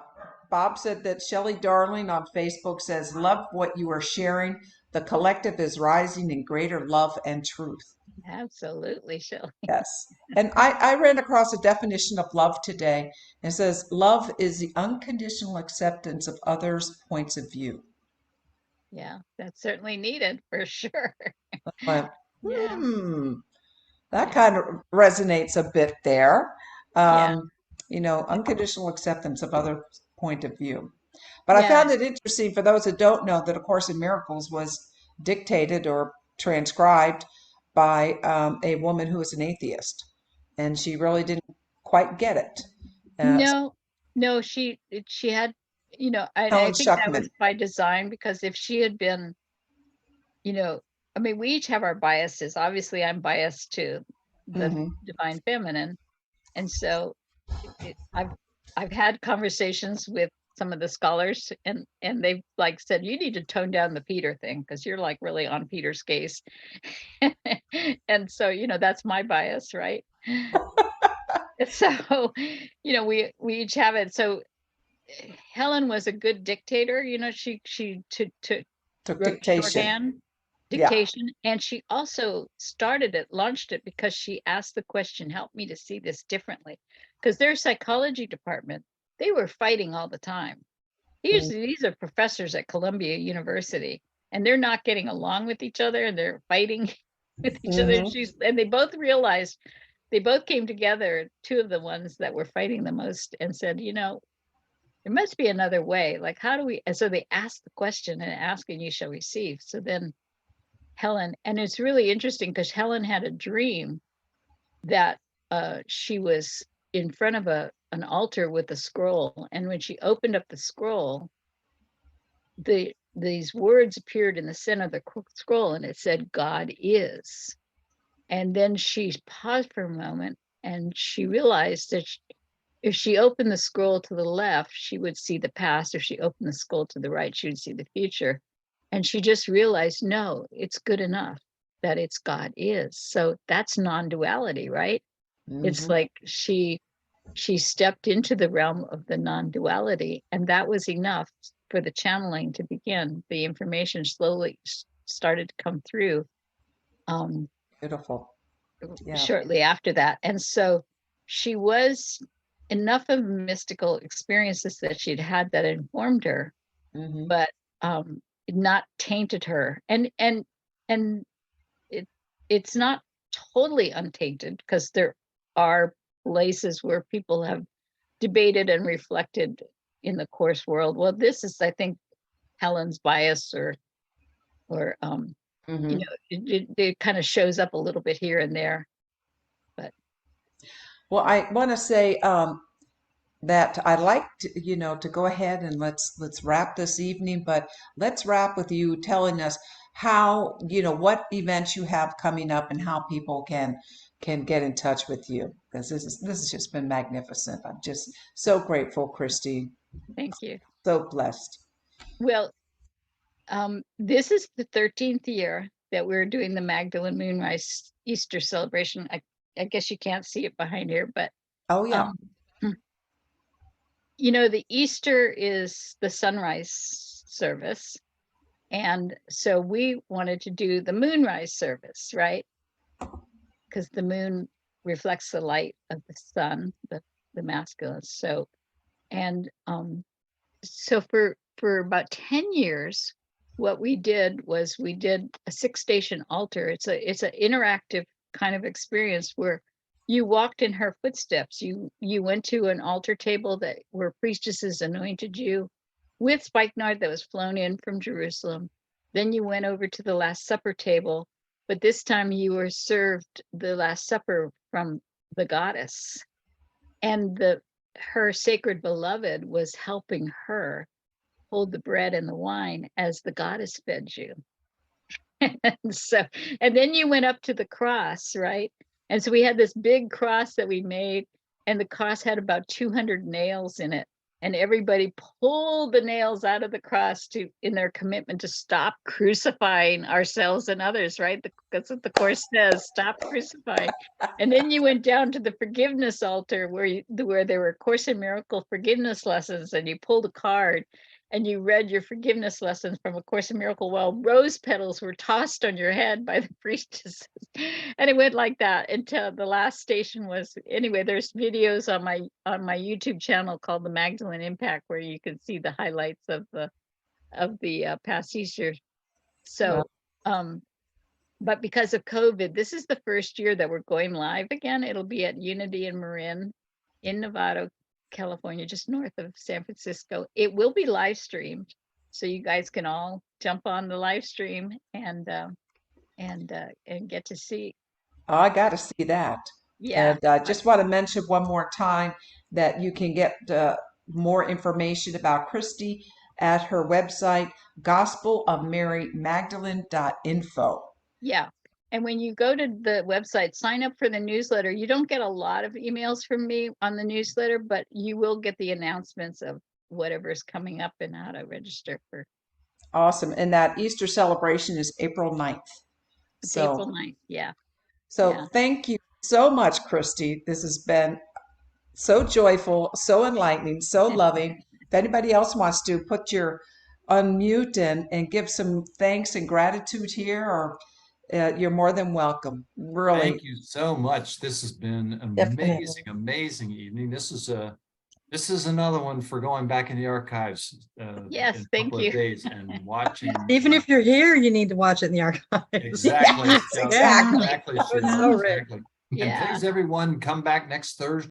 Bob said that Shelley Darling on Facebook says, love what you are sharing. The collective is rising in greater love and truth. Absolutely, Shelley. Yes. And I ran across a definition of love today. It says, love is the unconditional acceptance of others' points of view. Yeah, that's certainly needed for sure. But, Yeah, that yeah, kind of resonates a bit there. yeah, Unconditional acceptance of other point of view. But I yeah. found it interesting for those that don't know that A Course in Miracles was dictated or transcribed by a woman who was an atheist, and she really didn't quite get it. Uh, No, no, she had, I Helen think that was Schuckman. by design, because if she had been, you know, I mean, we each have our biases. Obviously, I'm biased to the Hmm. divine feminine. And so I've had conversations with some of the scholars, and they've like said, you need to tone down the Peter thing because you're like really on Peter's case. And so, that's my bias, right? And so, we each have it. So Helen was a good dictator, she Took wrote dictation. shorthand Yeah. dictation, and she also launched it because she asked the question, help me to see this differently, because their psychology department, they were fighting all the time. These are professors at Columbia University, and they're not getting along with each other, and they're fighting with each other. Hmm. And they both realized, they both came together, two of the ones that were fighting the most, and said, there must be another way. Like, how do we? And so they asked the question, and ask and you shall receive. So then Helen, and it's really interesting because Helen had a dream that she was in front of an altar with a scroll, and when she opened up the scroll, these words appeared in the center of the scroll, and it said, God is. And then she paused for a moment, and she realized that if she opened the scroll to the left, she would see the past. If she opened the scroll to the right, she would see the future. And she just realized, no, it's good enough that it's God is. So that's non-duality, right? It's Hmm. like she stepped into the realm of the non-duality, and that was enough for the channeling to begin. The information slowly started to come through Beautiful. Yeah. shortly after that. And so she was enough of mystical experiences that she'd had that informed her, Hmm. but not tainted her. And it's not totally untainted, because there are places where people have debated and reflected in the course world. Well, this is, I think, Helen's bias, or Hmm. it kind of shows up a little bit here and there. But Well, I want to say that I'd like to go ahead and let's wrap this evening, but let's wrap with you telling us how, what events you have coming up and how people can get in touch with you. Because this has just been magnificent. I'm just so grateful, Christy. thank you. So blessed. Well, this is the 13th year that we're doing the Magdalene Moonrise Easter celebration. I guess you can't see it behind here, but Oh yeah. um, the Easter is the sunrise service. And so we wanted to do the moonrise service, right? Because the moon reflects the light of the sun, the masculine. So, and so for about 10 years, what we did was we did a 6-station altar. It's an interactive kind of experience where you walked in her footsteps. You went to an altar table where priestesses anointed you with spikenard that was flown in from Jerusalem. Then you went over to the Last Supper table, but this time you were served the Last Supper from the goddess, and her sacred beloved was helping her hold the bread and the wine as the goddess fed you. And then you went up to the cross, right? And so we had this big cross that we made, and the cross had about 200 nails in it. And everybody pulled the nails out of the cross in their commitment to stop crucifying ourselves and others, right? That's what the Course says, stop crucifying. And then you went down to the forgiveness altar where there were Course in Miracle forgiveness lessons, and you pulled a card. and you read your forgiveness lessons from A Course in Miracle while rose petals were tossed on your head by the priestesses. And it went like that until the last station was, anyway, there's videos on my YouTube channel called the Magdalene Impact where you can see the highlights of the past Easter. So, but because of COVID, this is the first year that we're going live again. It'll be at Unity in Marin in Novato, California, just north of San Francisco. It will be live streamed, so you guys can all jump on the live stream and get to see. Oh, I got to see that. Yeah, And I just want to mention one more time that you can get more information about Christy at her website, gospelofmarymagdalene.info. yeah. And when you go to the website, sign up for the newsletter. You don't get a lot of emails from me on the newsletter, but you will get the announcements of whatever's coming up and how to register for. Awesome. And that Easter celebration is April 9th. It's So, April 9th. Yeah. so Yeah. thank you so much, Christy. This has been so joyful, so enlightening, so loving. If anybody else wants to put your unmute and give some thanks and gratitude here, or you're more than welcome. Really. Thank you so much. This has been an Definitely. amazing evening. This is another one for going back in the archives. Yes, in a thank couple you. of days and watching. Even if you're here, you need to watch it in the archives. Exactly. Yes, Yeah, exactly. exactly. That was Sheila, so rich. exactly. And Yeah. please, everyone, come back next Thursday.